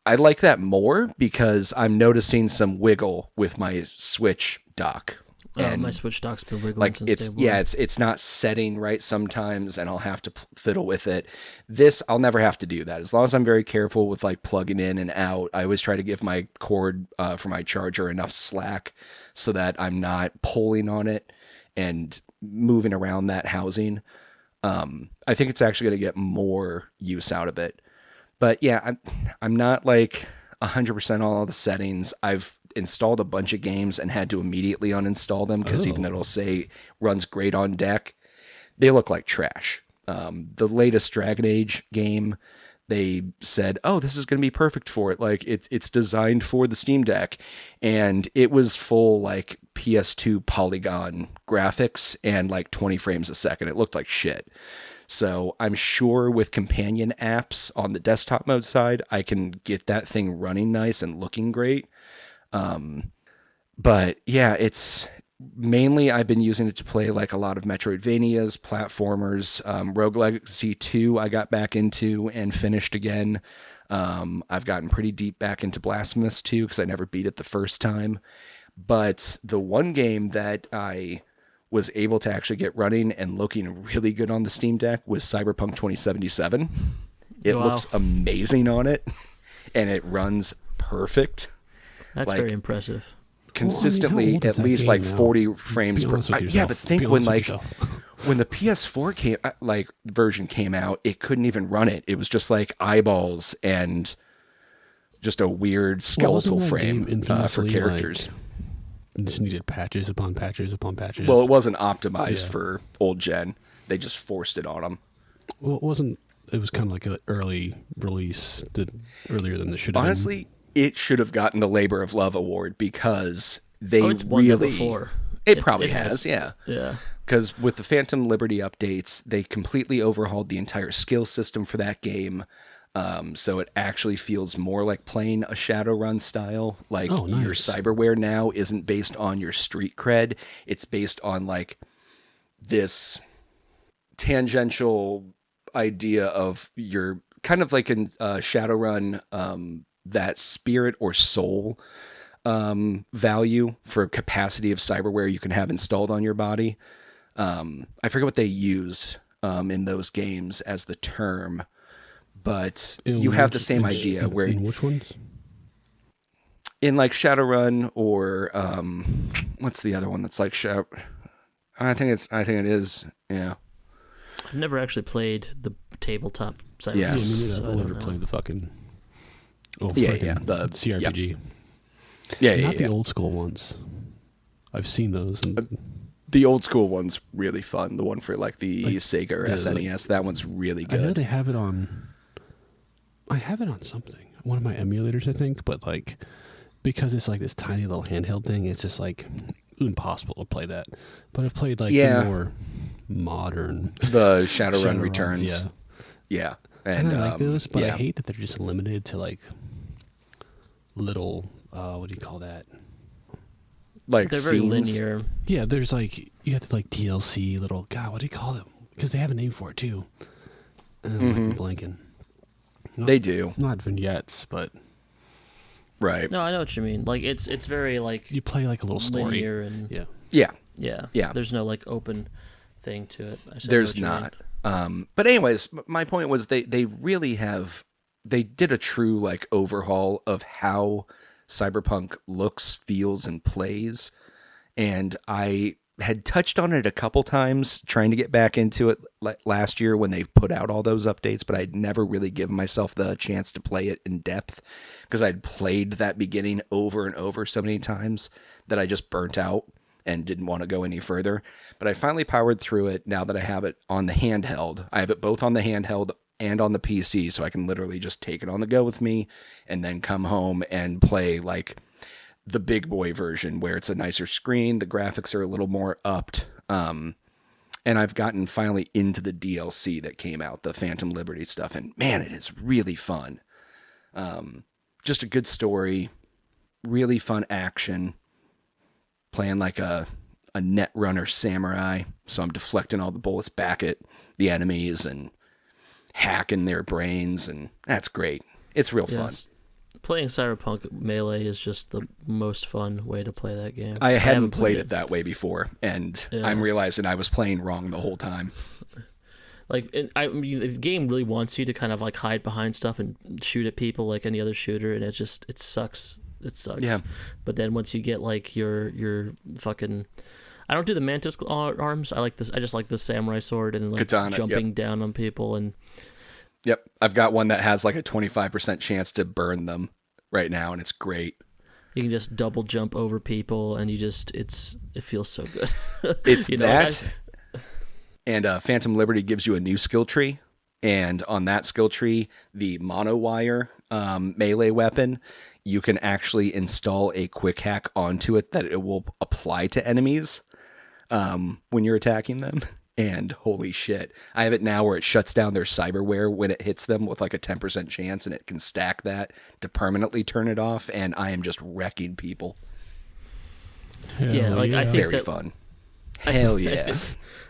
S1: I like that more because I'm noticing some wiggle with my Switch dock. And
S3: my Switch dock's been wiggling
S1: like
S3: since day one.
S1: it's not setting right sometimes, and I'll have to fiddle with it. This I'll never have to do that as long as I'm very careful with like plugging in and out. I always try to give my cord for my charger enough slack so that I'm not pulling on it and moving around that housing. I think it's actually going to get more use out of it. But yeah, I'm not like 100% on all the settings. I've installed a bunch of games and had to immediately uninstall them because even though it'll say runs great on deck, they look like trash. The latest Dragon Age game, they said, "Oh, this is going to be perfect for it. Like it's designed for the Steam Deck," and it was full like PS2 polygon graphics and like 20 frames a second. It looked like shit. So I'm sure with companion apps on the desktop mode side, I can get that thing running nice and looking great. But yeah, it's mainly I've been using it to play like a lot of Metroidvanias, platformers, Rogue Legacy 2 I got back into and finished again. I've gotten pretty deep back into Blasphemous 2 because I never beat it the first time. But the one game that I was able to actually get running and looking really good on the Steam Deck was Cyberpunk 2077. It looks amazing on it, and it runs perfect.
S3: That's like, very impressive.
S1: Consistently, at least like 40 frames per. Yeah, but think when like when the PS4 version came out, it couldn't even run it. It was just like eyeballs and just a weird skeletal frame for characters.
S2: Just needed patches upon patches upon patches.
S1: Well, it wasn't optimized for old gen. They just forced it on them.
S2: Well, it wasn't it was kind of like an early release, earlier than it should have
S1: Honestly, it should have gotten the Labor of Love award because they
S3: it's won that
S1: really.
S3: before.
S1: It probably has, yeah.
S3: Yeah.
S1: Because with the Phantom Liberty updates, they completely overhauled the entire skill system for that game. So it actually feels more like playing a Shadowrun style. Like your cyberware now isn't based on your street cred. It's based on like this tangential idea of your kind of like in Shadowrun, that spirit or soul value for capacity of cyberware you can have installed on your body. I forget what they used in those games as the term, but you have the same idea where
S2: in which ones?
S1: In like Shadowrun or what's the other one that's like Shadow? I think it is. Yeah.
S3: I've never actually played the tabletop side.
S1: Yes.
S2: I've never played the fucking
S1: the
S2: CRPG. Not the old school ones. I've seen those. And
S1: the old school one's really fun. The one for like the Sega or SNES, that one's really good.
S2: I know they have it on. I have it on something. One of my emulators, I think, but like because it's like this tiny little handheld thing, it's just like impossible to play that. But I've played like the more modern
S1: the Shadowrun Returns. Yeah.
S2: And I like those, but I hate that they're just limited to like little what do you call that?
S1: Like
S3: they're very linear.
S2: Yeah, there's like you have to like DLC little what do you call them? Because they have a name for it too. I'm blanking.
S1: They do.
S2: Not vignettes, but
S1: right.
S3: No, I know what you mean. Like it's very like
S2: you play like a little story.
S3: Linear and
S1: yeah.
S3: There's no like open thing to it.
S1: There's not. But anyways, my point was they really they did a true like overhaul of how Cyberpunk looks, feels, and plays. And I had touched on it a couple times trying to get back into it last year when they put out all those updates, but I'd never really given myself the chance to play it in depth because I'd played that beginning over and over so many times that I just burnt out and didn't want to go any further. But I finally powered through it now that I have it on the handheld. I have it both on the handheld and on the PC, so I can literally just take it on the go with me and then come home and play like the big boy version where it's a nicer screen, the graphics are a little more upped, and I've gotten finally into the DLC that came out, the Phantom Liberty stuff, and man, it is really fun. Just a good story, really fun action, playing like a netrunner samurai, so I'm deflecting all the bullets back at the enemies and hacking their brains, and that's great. It's real fun.
S3: Playing Cyberpunk Melee is just the most fun way to play that game.
S1: I hadn't played it that way before, and I'm realizing I was playing wrong the whole time.
S3: Like, the game really wants you to kind of like hide behind stuff and shoot at people like any other shooter, and it sucks. It sucks. Yeah. But then once you get like your fucking, I don't do the mantis arms. I just like the samurai sword and like katana, jumping down on people and.
S1: Yep, I've got one that has like a 25% chance to burn them right now, and it's great.
S3: You can just double jump over people, and it feels so good.
S1: It's that, and Phantom Liberty gives you a new skill tree, and on that skill tree, the monowire melee weapon, you can actually install a quick hack onto it that it will apply to enemies when you're attacking them. And holy shit, I have it now where it shuts down their cyberware when it hits them with like a 10% chance, and it can stack that to permanently turn it off, and I am just wrecking people.
S3: I think
S1: very fun. Hell yeah.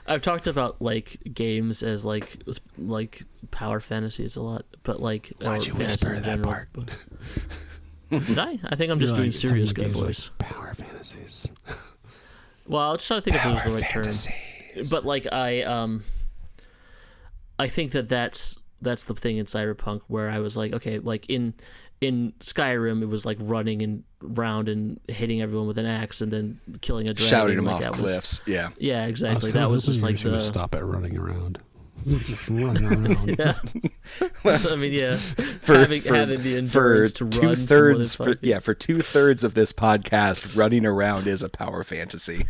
S3: I've talked about like games as like power fantasies a lot, but like
S1: why'd you whisper that part?
S3: Did I? I think I'm just doing serious guy voice.
S2: Like power fantasies.
S3: Well, I was trying to think if it was the right term. But like I think that's the thing in Cyberpunk where I was like, okay, like in Skyrim it was like running around and hitting everyone with an axe and then killing a dragon,
S1: shouting them
S3: like
S1: off cliffs.
S3: Yeah, exactly. That was just like the
S2: stop at running around. Just running around.
S3: Yeah. I mean, yeah. Having the endurance to run for 2/3
S1: for 2/3 of this podcast, running around is a power fantasy.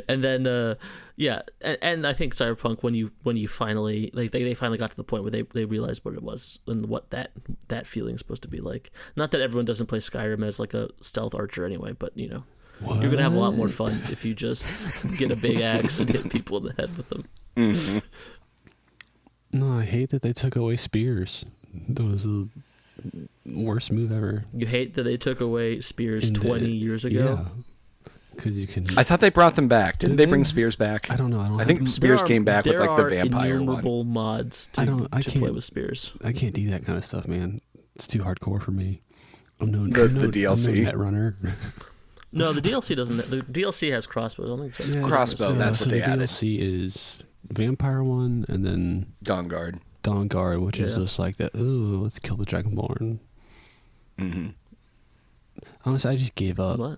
S3: And then and I think Cyberpunk, when you finally they finally got to the point where they realized what it was and what that feeling is supposed to be like. Not that everyone doesn't play Skyrim as like a stealth archer anyway, but you're gonna have a lot more fun if you just get a big axe and hit people in the head with them.
S1: Mm-hmm.
S2: No, I hate that they took away spears. That was the worst move ever.
S3: You hate that they took away spears 20 years ago?
S2: Yeah. Because you can.
S1: I thought they brought them back. Didn't they bring spears back?
S2: I don't know.
S1: I think spears came back with like the vampire
S3: There are
S1: one.
S3: innumerable mods to play with spears.
S2: I can't do that kind of stuff, man. It's too hardcore for me. I'm
S1: the DLC.
S2: I'm no net runner.
S3: No, the DLC doesn't. The DLC has crossbows. I don't think it's
S1: crossbow. That's what they
S2: the
S1: added.
S2: DLC is vampire one, and then
S1: Dawn Guard,
S2: which is just like that. Ooh, let's kill the Dragonborn.
S1: Mm-hmm.
S2: Honestly, I just gave up.
S3: What?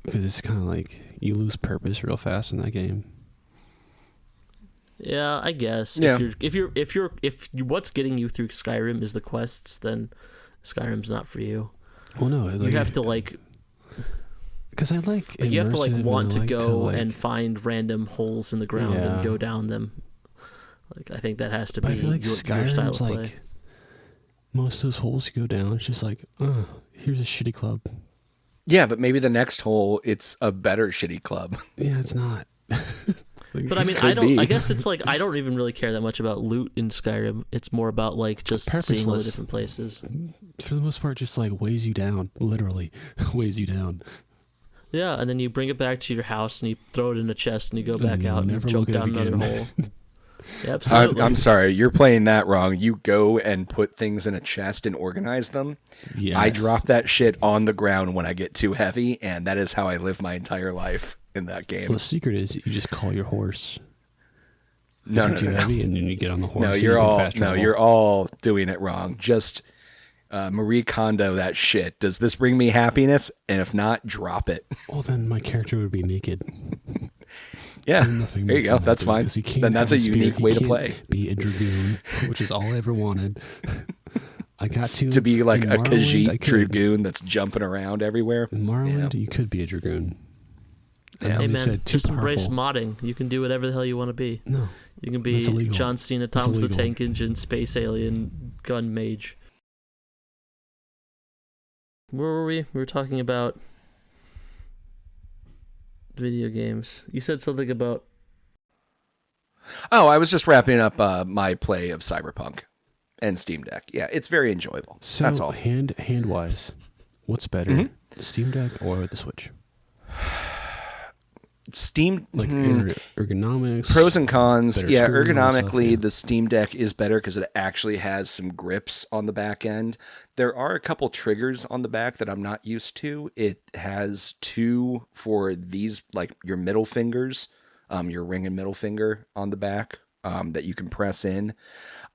S2: Because it's kind of like you lose purpose real fast in that game.
S3: Yeah, I guess.
S1: Yeah.
S3: If what's getting you through Skyrim is the quests, then Skyrim's not for you.
S2: Well, no,
S3: You have to
S2: because I like
S3: you have to want to go
S2: and
S3: and find random holes in the ground and go down them. Like I think that has to be
S2: I feel like
S3: your style
S2: Skyrim's
S3: of play.
S2: like most of those holes you go down. It's just like, here's a shitty club.
S1: Yeah, but maybe the next hole it's a better shitty club.
S2: Yeah, it's not.
S3: But I mean, I guess it's like I don't even really care that much about loot in Skyrim. It's more about like just seeing all the different places.
S2: For the most part, just like weighs you down, literally weighs you down.
S3: Yeah, and then you bring it back to your house and you throw it in a chest and you go back out and you
S2: never
S3: jump
S2: look at it
S3: down another
S2: again.
S3: hole. Yeah, absolutely.
S1: I'm sorry, you're playing that wrong. You go and put things in a chest and organize them.
S2: Yes.
S1: I drop that shit on the ground when I get too heavy, and that is how I live my entire life in that game.
S2: Well, the secret is you just call your horse.
S1: No.
S2: Heavy, and then you get on the horse.
S1: No, you're all doing it wrong. Just Marie Kondo that shit. Does this bring me happiness? And if not, drop it.
S2: Well, then my character would be naked.
S1: Yeah, there you go. That's fine. Then that's a unique way to play.
S2: Be a dragoon, which is all I ever wanted. I got to
S1: be like a Khajiit dragoon that's jumping around everywhere.
S2: In Morrowind, you could be a dragoon.
S1: Yeah.
S3: Hey man, just embrace modding. You can do whatever the hell you want to be.
S2: No,
S3: you can be John Cena, Thomas the Tank Engine, Space Alien, Gun Mage. Where were we? We were talking about video games. You said something about...
S1: Oh, I was just wrapping up my play of Cyberpunk and Steam Deck. Yeah, it's very enjoyable.
S2: So
S1: that's all.
S2: Hand-wise, what's better, the Steam Deck or the Switch?
S1: Steam,
S2: ergonomics,
S1: pros and cons. Yeah, ergonomically,
S2: stuff,
S1: the Steam Deck is better because it actually has some grips on the back end. There are a couple triggers on the back that I'm not used to. It has two for these, like your middle fingers, your ring and middle finger on the back that you can press in.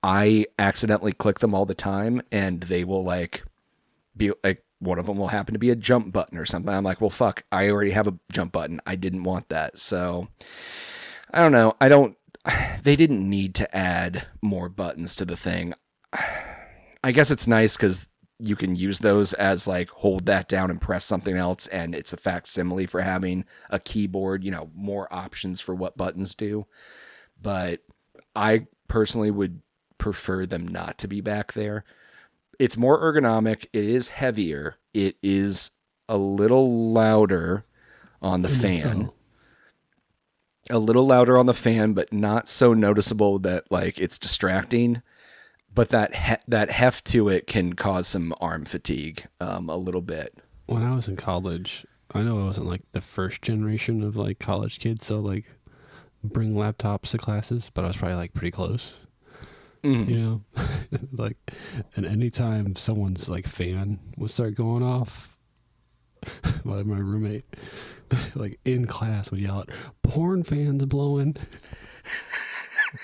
S1: I accidentally click them all the time, and they will be like. One of them will happen to be a jump button or something. I'm like, well, fuck, I already have a jump button. I didn't want that. So I don't know. They didn't need to add more buttons to the thing. I guess it's nice because you can use those as like, hold that down and press something else. And it's a facsimile for having a keyboard, more options for what buttons do. But I personally would prefer them not to be back there. It's more ergonomic. It is heavier. It is a little louder on the fan. A little louder on the fan, but not so noticeable that like it's distracting. But that heft to it can cause some arm fatigue a little bit.
S2: When I was in college, I know I wasn't like the first generation of like college kids, so like bring laptops to classes, but I was probably like pretty close. Mm-hmm. Like, and anytime someone's like fan would start going off, my roommate, like in class, would yell out, "Porn fans blowing."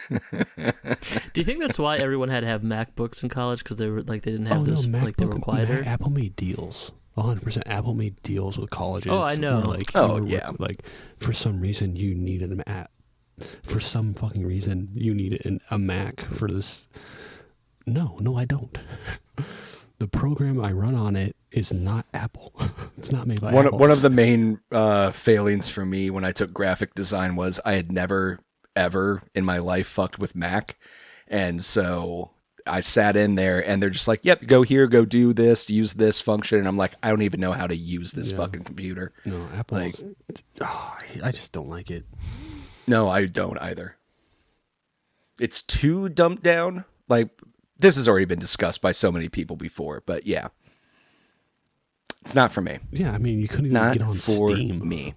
S3: Do you think that's why everyone had to have MacBooks in college because they didn't have this
S2: MacBook,
S3: they were quieter?
S2: Apple made deals. 100%. Apple made deals with colleges.
S3: Oh, I know.
S2: Like for some reason you needed an app. For some fucking reason, you need a Mac for this. No, I don't. The program I run on it is not Apple. It's not made by
S1: One
S2: Apple.
S1: one of the main failings for me when I took graphic design was I had never ever in my life fucked with Mac, and so I sat in there and they're just like, "Yep, go here, go do this, use this function," and I'm like, I don't even know how to use this fucking computer.
S2: No, Apple.
S1: Like,
S2: I just don't like it.
S1: no, I don't either. It's too dumped down. Like, this has already been discussed by so many people before, but yeah. It's not for me.
S2: Yeah, I mean, you couldn't even
S1: Not
S2: get on
S1: for
S2: Steam.
S1: me.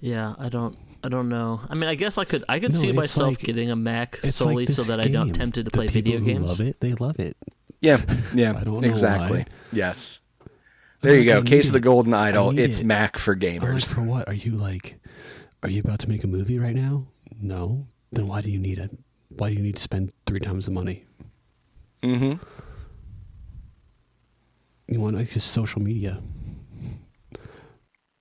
S3: Yeah, I don't know. I mean, I guess I could
S2: No,
S3: see
S2: it's
S3: myself
S2: like-
S3: getting a Mac
S2: It's
S3: solely
S2: like
S3: so
S2: this
S3: that I'm not
S2: game.
S3: tempted to
S2: The
S3: play
S2: people
S3: video
S2: who
S3: games.
S2: love it. They love it.
S1: Yeah,
S2: I don't know
S1: exactly.
S2: why.
S1: Yes. There you
S2: like,
S1: go.
S2: I
S1: Case
S2: need
S1: of the
S2: it.
S1: Golden Idol.
S2: need
S1: It's
S2: it.
S1: Mac for
S2: I'm like,
S1: gamers.
S2: for what? Are you about to make a movie right now? No. Then why do you need it? Why do you need to spend 3 times the money?
S1: Mm-hmm.
S2: You want just social media.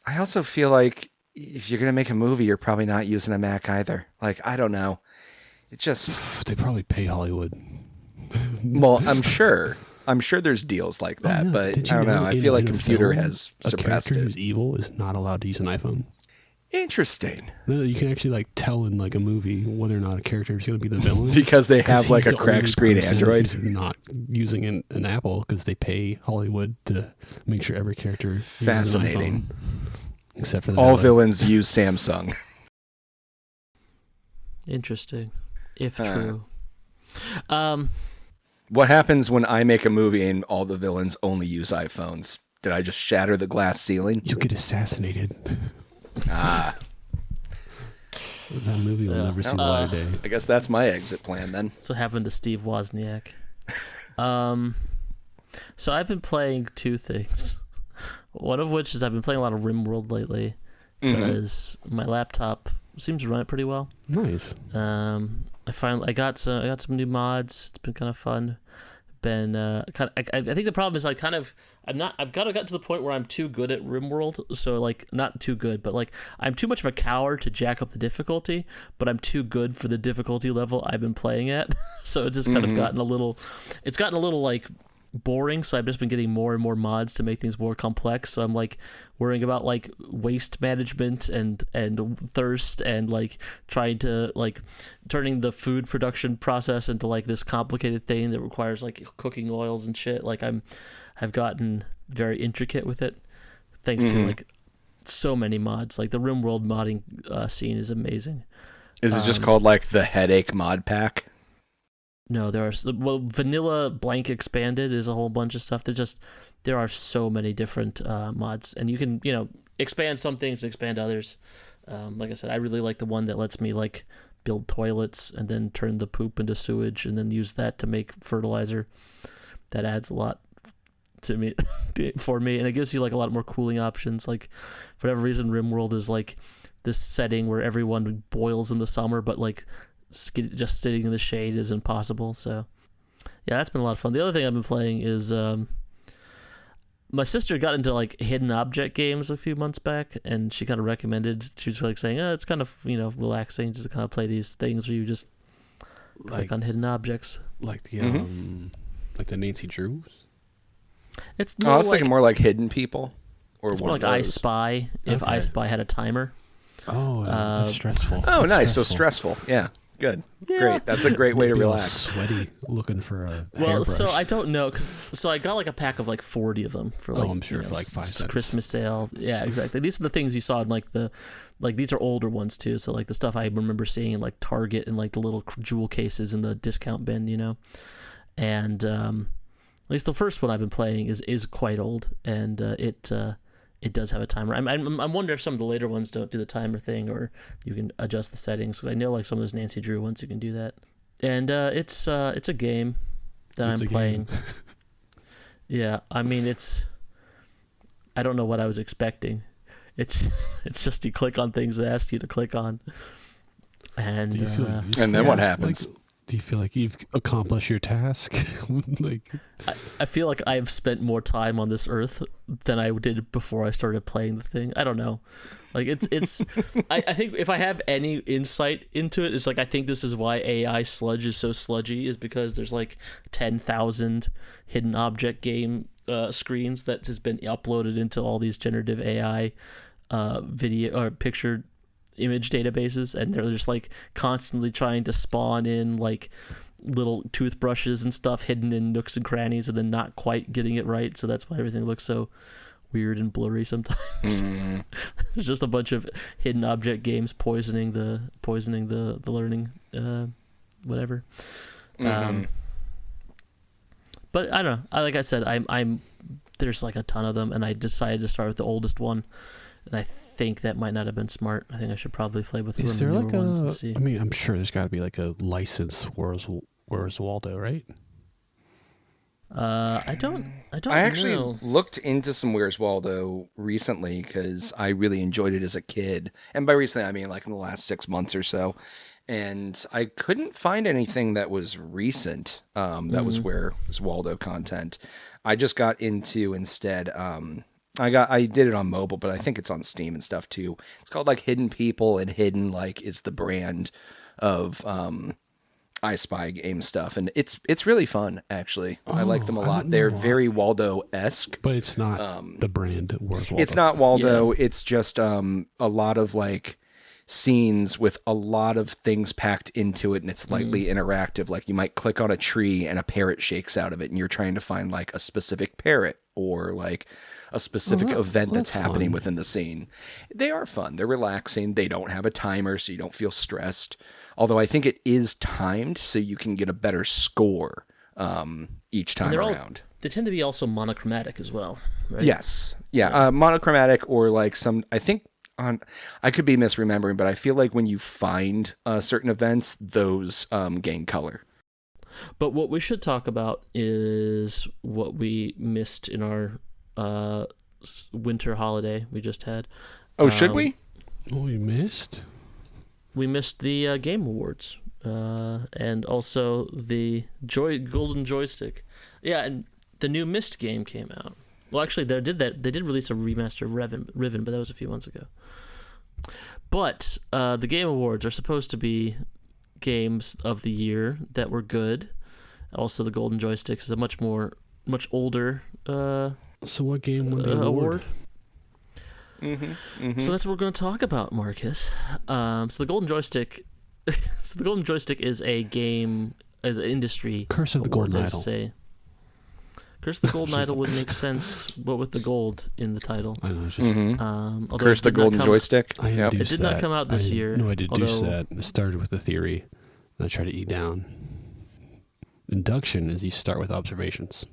S1: I also feel like if you're going to make a movie, you're probably not using a Mac either. Like, I don't know. It's just,
S2: They probably pay Hollywood.
S1: well, I'm sure there's deals like that,
S2: Oh, yeah.
S1: but
S2: Did
S1: I
S2: you
S1: don't know.
S2: know
S1: I feel like
S2: in a
S1: computer
S2: film,
S1: has
S2: a
S1: suppressed
S2: character
S1: it.
S2: who's evil is not allowed to use an iPhone.
S1: Interesting.
S2: No, you can actually like tell in like a movie whether or not a character is going to be the villain
S1: Because they have
S2: he's
S1: like a
S2: the
S1: crack
S2: only
S1: screen
S2: person
S1: Android.
S2: who's not using an Apple because they pay Hollywood to make sure every character uses an
S1: Fascinating.
S2: iPhone, except for the
S1: All
S2: villain.
S1: villains use Samsung.
S3: Interesting, if
S1: Huh.
S3: true.
S1: What happens when I make a movie and all the villains only use iPhones? Did I just shatter the glass ceiling?
S2: You'll get assassinated.
S1: Ah,
S2: That movie will
S3: Yeah.
S2: never see the light of day.
S1: I guess that's my exit plan then.
S3: That's what happened to Steve Wozniak. So I've been playing 2 things. One of which is I've been playing a lot of RimWorld lately because my laptop seems to run it pretty well.
S2: Nice.
S3: I got some new mods. It's been kind of fun. I think the problem is I've kind of got to the point where I'm too good at RimWorld. So like not too good, but like I'm too much of a coward to jack up the difficulty, but I'm too good for the difficulty level I've been playing at. So it's just kind of gotten a little like boring, so I've just been getting more and more mods to make things more complex. So I'm like worrying about like waste management and thirst and like trying to like turning the food production process into like this complicated thing that requires like cooking oils and shit. Like I've gotten very intricate with it thanks to like so many mods. Like the RimWorld modding scene is amazing.
S1: Is it just called like the Headache Mod Pack?
S3: No, vanilla blank expanded is a whole bunch of stuff. There are so many different mods, and you can expand some things, expand others. Like I said, I really like the one that lets me like build toilets and then turn the poop into sewage and then use that to make fertilizer. That adds a lot to me for me, and it gives you like a lot more cooling options. Like for whatever reason, RimWorld is like this setting where everyone boils in the summer, but like just sitting in the shade is impossible. So yeah, that's been a lot of fun. The other thing I've been playing is my sister got into like hidden object games a few months back, and she kind of recommended, she was like saying, it's kind of relaxing just to kind of play these things where you just click on hidden objects.
S2: Like the like the Nancy Drews.
S3: It's
S1: I was thinking more like Hidden People, or
S3: it's
S1: one
S3: more
S1: of
S3: like I
S1: those.
S3: Spy if
S2: Okay.
S3: I Spy had a timer.
S2: Oh, that's stressful.
S1: Oh,
S2: That's
S1: nice. So stressful. Yeah, good.
S3: Yeah.
S1: Great. That's a great way to
S2: Be all
S1: relax.
S2: Sweaty, looking for a
S3: Well,
S2: hairbrush.
S3: so I don't know, so I got like a pack of like 40 of them for like
S2: I'm sure for like 5 cents.
S3: Christmas sale. Yeah, exactly. These are the things you saw in like these are older ones too. So like the stuff I remember seeing in like Target and like the little jewel cases in the discount bin, and at least the first one I've been playing is quite old, and it does have a timer. I'm wondering if some of the later ones don't do the timer thing, or you can adjust the settings, because I know like some of those Nancy Drew ones you can do that. And it's a game that I'm playing. Yeah, I mean I don't know what I was expecting. It's just you click on things that ask you to click on, and
S2: Do you feel
S1: And then what happens?
S2: Do you feel like you've accomplished your task? Like,
S3: I feel like I've spent more time on this earth than I did before I started playing the thing. I don't know. Like it's I think if I have any insight into it, it's like I think this is why AI sludge is so sludgy, is because there's like 10,000 hidden object game screens that has been uploaded into all these generative AI video or picture image databases, and they're just like constantly trying to spawn in like little toothbrushes and stuff hidden in nooks and crannies, and then not quite getting it right. So that's why everything looks so weird and blurry sometimes. There's just a bunch of hidden object games poisoning the learning whatever. But I don't know. Like I said, I'm there's like a ton of them, and I decided to start with the oldest one, and I think that might not have been smart. I think I should probably play with some of the newer ones and see.
S2: I mean, I'm sure there's got to be like a licensed Where's Waldo, right?
S3: I don't
S1: I actually
S3: know.
S1: looked into some Where's Waldo recently because I really enjoyed it as a kid. And by recently, I mean like in the last 6 months or so. And I couldn't find anything that was recent that was Where's Waldo content. I just got into instead... I did it on mobile, but I think it's on Steam and stuff too. It's called like Hidden People, and Hidden like is the brand of I Spy game stuff, and it's really fun actually. I like them a lot. They're very Waldo-esque,
S2: but it's not the brand Where's Waldo.
S1: It's not Waldo. Yeah. It's just a lot of like scenes with a lot of things packed into it, and it's lightly interactive. Like you might click on a tree and a parrot shakes out of it, and you're trying to find like a specific parrot or like a specific event that's happening within the scene. They are fun. They're relaxing. They don't have a timer, so you don't feel stressed. Although I think it is timed, so you can get a better score each time around.
S3: They tend to be also monochromatic as well, right?
S1: Yes. Yeah. Monochromatic, or like some, I think I could be misremembering, but I feel like when you find certain events, those gain color.
S3: But what we should talk about is what we missed in our winter holiday we just had.
S1: Oh, should we?
S2: Oh, we missed?
S3: We missed the Game Awards and also the Golden Joystick. Yeah, and the new Myst game came out. Well, actually, they did release a remaster of Riven, but that was a few months ago. But the Game Awards are supposed to be games of the year that were good. Also, the Golden Joystick is a much older.
S2: So, what game won the award?
S3: So that's what we're going to talk about, Marcus. So the Golden Joystick is a game, as an industry.
S2: Curse of the Golden Idol.
S3: Curse of the Golden Idol would make sense, but with the gold in the title.
S2: I know. It's just,
S1: Curse the Golden Joystick.
S3: It did not come out this year.
S2: No, I deduced that. It started with the theory, and I tried to eat down. Induction is you start with observations.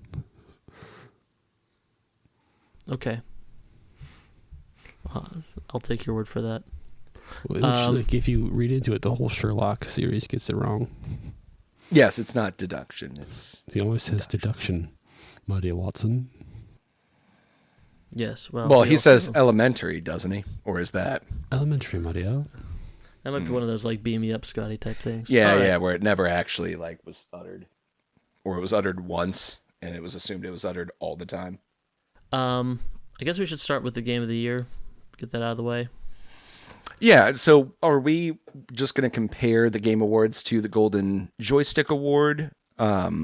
S3: Okay. I'll take your word for that.
S2: Well, like if you read into it, the whole Sherlock series gets it wrong.
S1: Yes, it's not deduction.
S2: He always says deduction, Maria Watson.
S3: Yes,
S1: well, he says elementary, doesn't he? Or is that
S2: elementary, Maria?
S3: That might be one of those like beam me up, Scotty type things.
S1: Yeah, right. Yeah, where it never actually like was uttered, or it was uttered once and it was assumed it was uttered all the time.
S3: I guess we should start with the game of the year. Get that out of the way.
S1: Yeah, so are we just going to compare the Game Awards to the Golden Joystick Award? How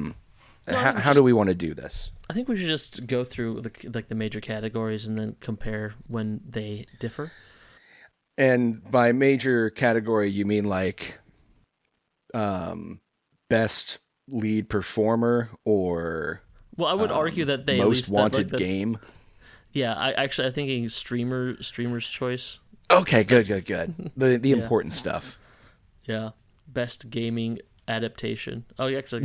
S1: do we want to do this?
S3: I think we should just go through the major categories and then compare when they differ.
S1: And by major category, you mean like best lead performer or...
S3: Well, I would argue that they
S1: most wanted game.
S3: Yeah, I'm thinking streamer's choice.
S1: Okay, good. The important stuff.
S3: Yeah, best gaming adaptation. Oh, actually,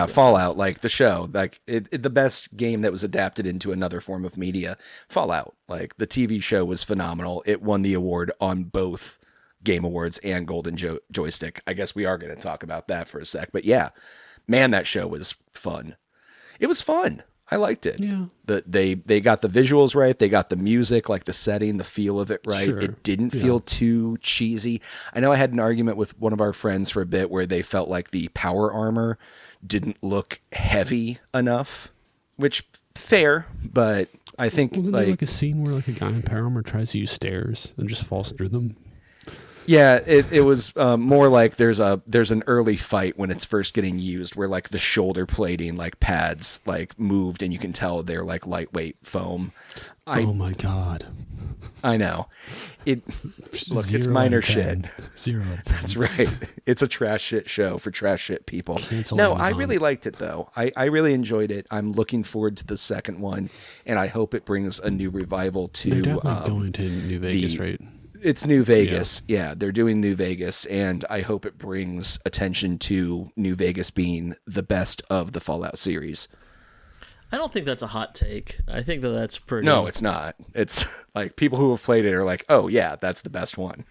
S1: Fallout, like the show, like the best game that was adapted into another form of media. Fallout, like the TV show was phenomenal. It won the award on both Game Awards and Golden Joystick. I guess we are going to talk about that for a sec, but yeah, man, that show was fun. It was fun. I liked it.
S2: Yeah.
S1: They got the visuals right. They got the music, like the setting, the feel of it right.
S2: Sure.
S1: It didn't feel too cheesy. I know I had an argument with one of our friends for a bit where they felt like the power armor didn't look heavy enough, which fair, but I think
S2: Wasn't there like a scene where like a guy in power armor tries to use stairs and just falls through them?
S1: yeah, it was more like there's an early fight when it's first getting used where like the shoulder plating like pads like moved and you can tell they're like lightweight foam.
S2: Oh my god!
S1: I know. Look, it's
S2: 0
S1: minor
S2: out of 10.
S1: shit.
S2: 0 out of 10.
S1: That's right. It's a trash shit show for trash shit people.
S2: Cancel
S1: No,
S2: Amazon.
S1: I really liked it though. I really enjoyed it. I'm looking forward to the second one, and I hope it brings a new revival to.
S2: They're definitely going to New Vegas, right?
S1: It's New Vegas. Yeah, they're doing New Vegas, and I hope it brings attention to New Vegas being the best of the Fallout series.
S3: I don't think that's a hot take. I think that's pretty.
S1: No, it's not. It's like people who have played it are like, oh yeah, that's the best one.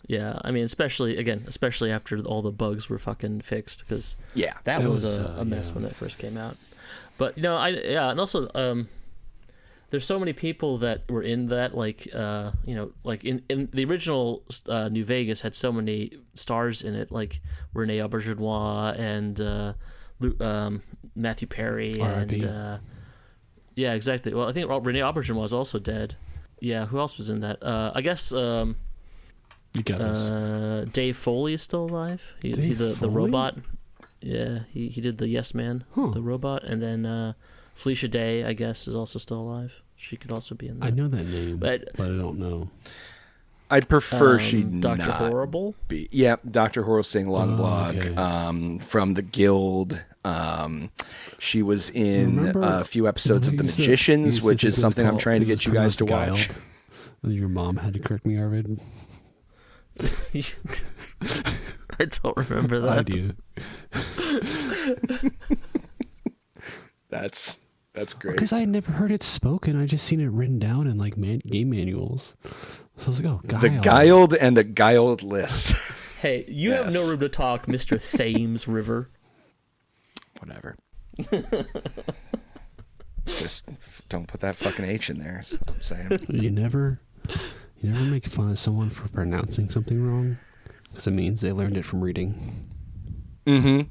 S3: Yeah, I mean, especially after all the bugs were fucking fixed, because
S1: Yeah,
S3: that was a mess when it first came out. But and also there's so many people that were in that, like like in the original New Vegas had so many stars in it, like Rene Auberjonois and Matthew Perry
S2: R.I.P.
S3: and yeah, exactly. Well, I think Rene Auberjonois was also dead. Yeah, who else was in that? I guess
S2: You got this.
S3: Dave Foley is still alive. He the
S2: Foley?
S3: robot. Yeah, he did the Yes Man, the robot, and then Felicia Day, I guess, is also still alive. She could also be in that.
S2: I know that name,
S3: but
S2: I don't know.
S1: I'd prefer she
S3: Dr.
S1: not
S3: Horrible.
S1: be. Yeah, Dr. Horrible Sing Long Blog
S2: okay.
S1: From the Guild. She was in
S2: Remember
S1: a few episodes of The
S2: you used to
S1: Magicians, which
S2: think
S1: is
S2: it was
S1: something I'm
S2: called-
S1: trying to
S2: it was
S1: get you guys to
S2: pronounced
S1: watch.
S2: Guile? Your mom had to correct me, Arvid.
S3: I don't remember that.
S2: I do.
S1: That's great.
S2: Because I had never heard it spoken. I just seen it written down in like game manuals. So I was like, oh, Guile.
S1: The Guiled and the Guileless.
S3: Hey, you have no room to talk, Mr. Thames River.
S1: Whatever. Just don't put that fucking H in there. Is what I'm saying.
S2: You never make fun of someone for pronouncing something wrong, because it means they learned it from reading.
S1: Mm-hmm.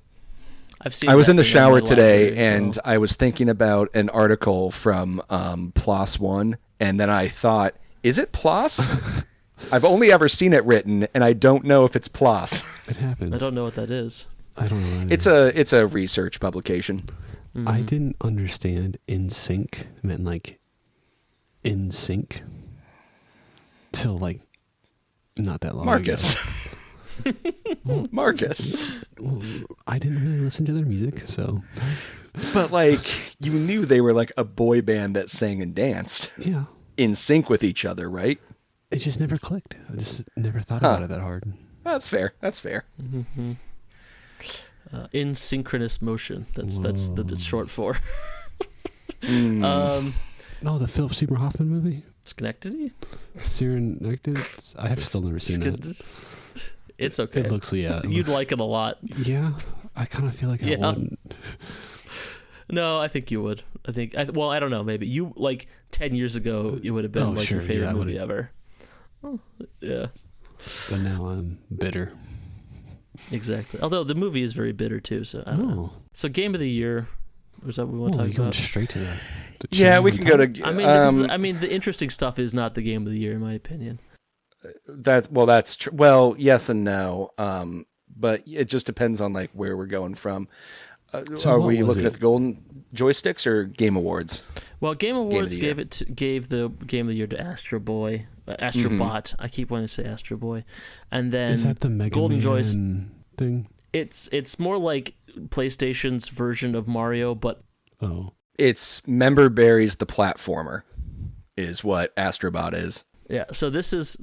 S3: I
S1: was in the shower today,
S3: library,
S1: and
S3: so.
S1: I was thinking about an article from PLOS One, and then I thought, is it PLOS? I've only ever seen it written, and I don't know if it's PLOS.
S2: It happens.
S3: I don't know what that is.
S2: I don't know. Either.
S1: It's a research publication.
S3: Mm-hmm.
S2: I didn't understand in sync meant like in sync till like not that long
S1: Marcus.
S2: ago.
S1: Marcus.
S2: Well, I didn't really listen to their music, so
S1: But like you knew they were like a boy band that sang and danced
S2: yeah,
S1: in sync with each other, right?
S2: it just never clicked. I just never thought about it that hard.
S1: That's fair. That's fair.
S3: Mm-hmm. In synchronous motion. That's it's short for.
S2: Oh, the Philip Seymour Hoffman movie,
S3: Schenectady.
S2: Serenected. I have still never seen that.
S3: It's okay.
S2: It looks
S3: You'd like it a lot.
S2: Yeah, I kind of feel like I wouldn't.
S3: No, I think you would. I don't know. Maybe you like 10 years ago. It would have been your favorite movie ever. Oh, yeah.
S2: But now I'm bitter.
S3: Exactly. Although the movie is very bitter too. So I don't know. So game of the year. Was that what we want to talk
S2: going
S3: about?
S2: straight to that.
S1: Yeah, we can go to.
S3: I mean, the interesting stuff is not the game of the year, in my opinion.
S1: That's true. Well, yes and no. But it just depends on like where we're going from. Are we looking at the golden joysticks or Game Awards?
S3: Well, Game Awards gave the game of the year to Astro Boy, Astro Bot. I keep wanting to say Astro Boy, and then
S2: is that the Mega
S3: Golden
S2: Man thing?
S3: It's more like PlayStation's version of Mario, but
S1: it's Member Berries the platformer, is what Astrobot is.
S3: Yeah, so this is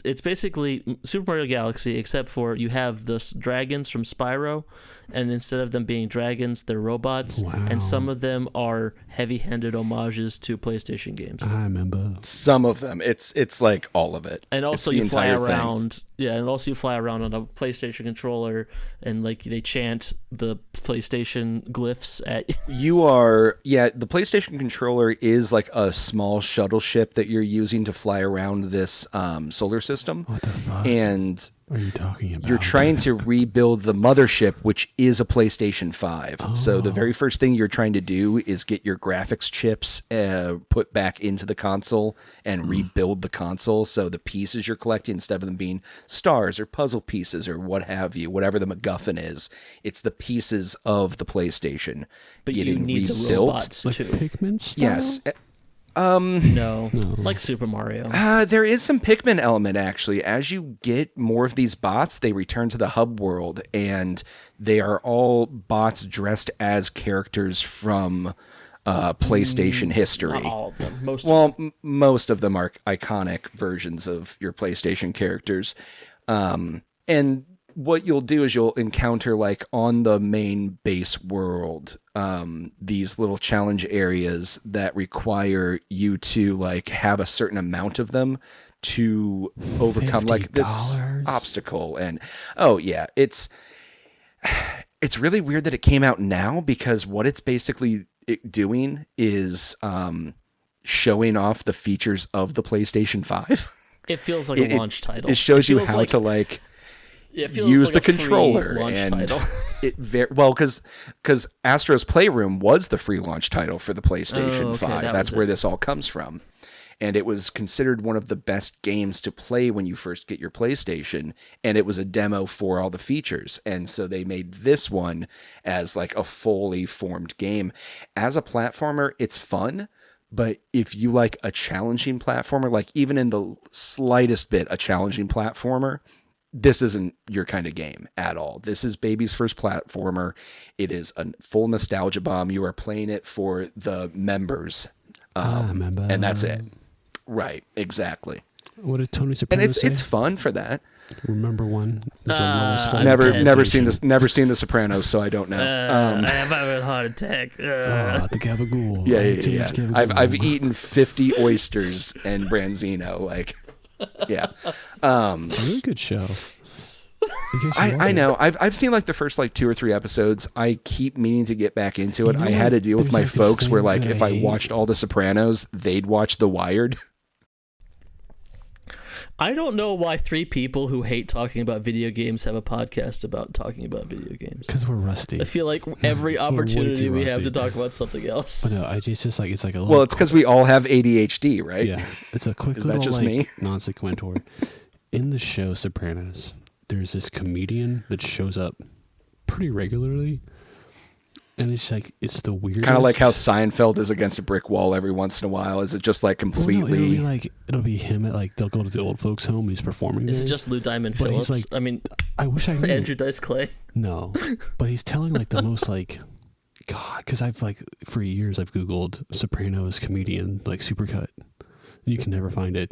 S3: it's basically Super Mario Galaxy, except for you have the dragons from Spyro, and instead of them being dragons, they're robots, and some of them are heavy-handed homages to PlayStation games.
S2: I remember
S1: some of them. It's like all of it,
S3: and also you fly around. Yeah, and also you fly around on a PlayStation controller, and like they chant the PlayStation glyphs at
S1: you. Are the PlayStation controller is like a small shuttle ship that you're using to fly around this solar system.
S2: What the fuck?
S1: And
S2: what are you talking about?
S1: You're trying to rebuild the mothership, which is a PlayStation 5. Oh. So the very first thing you're trying to do is get your graphics chips put back into the console and rebuild the console. So the pieces you're collecting, instead of them being stars or puzzle pieces or what have you, whatever the MacGuffin is, it's the pieces of the PlayStation
S3: but
S1: getting
S3: you need
S1: rebuilt.
S3: The robots
S2: like
S3: too.
S2: Pikmin style?
S1: Yes.
S3: No, like Super Mario.
S1: There is some Pikmin element, actually. As you get more of these bots, they return to the hub world, and they are all bots dressed as characters from PlayStation history.
S3: Not all of them.
S1: Most of them are iconic versions of your PlayStation characters. And what you'll do is you'll encounter, like, on the main base world, these little challenge areas that require you to, like, have a certain amount of them to overcome, like, this obstacle. And it's really weird that it came out now, because what it's basically doing is showing off the features of the PlayStation 5.
S3: It feels like a launch title.
S1: It shows you how to, like, use the controller, and because Astro's Playroom was the free launch title for the PlayStation 5. That's where this all comes from, and it was considered one of the best games to play when you first get your PlayStation, and it was a demo for all the features, and so they made this one as like a fully formed game. As a platformer, it's fun. But if you like a challenging platformer, like even in the slightest bit a challenging platformer, this isn't your kind of game at all. This is baby's first platformer. It is a full nostalgia bomb. You are playing it for the members. And that's it. Right, exactly.
S2: What did Tony Soprano
S1: say?
S2: And
S1: it's fun for that.
S2: Remember one?
S1: Never seen The Sopranos, so I don't know.
S3: I have a heart attack.
S2: The gabagool.
S1: Yeah. I've eaten 50 oysters and branzino. Like, yeah.
S2: A really good show.
S1: I know. I've seen like the first like 2 or 3 episodes. I keep meaning to get back into it. I had to deal with my folks where like if I watched all The Sopranos, they'd watch The Wired.
S3: I don't know why 3 people who hate talking about video games have a podcast about talking about video games.
S2: Because we're rusty.
S3: I feel like every opportunity we have to talk about something else.
S2: But no, it's just like it's like a little.
S1: Well, it's because we all have ADHD, right?
S2: Yeah, it's a quick.
S1: Is
S2: little,
S1: that just
S2: like,
S1: me?
S2: Non sequitur. In the show Sopranos, there's this comedian that shows up pretty regularly. And it's like, it's the weirdest.
S1: Kind of like how Seinfeld is against a brick wall every once in a while. Is it just like completely...
S2: Well, no, it'll be him at like, they'll go to the old folks home, he's performing
S3: Is
S2: there.
S3: it just Lou Diamond
S2: But
S3: Phillips?
S2: he's like,
S3: I mean,
S2: I wish I knew.
S3: Andrew Dice Clay.
S2: No, but he's telling like the most like, God, because I've like, for years I've Googled Sopranos comedian, like supercut. And you can never find it.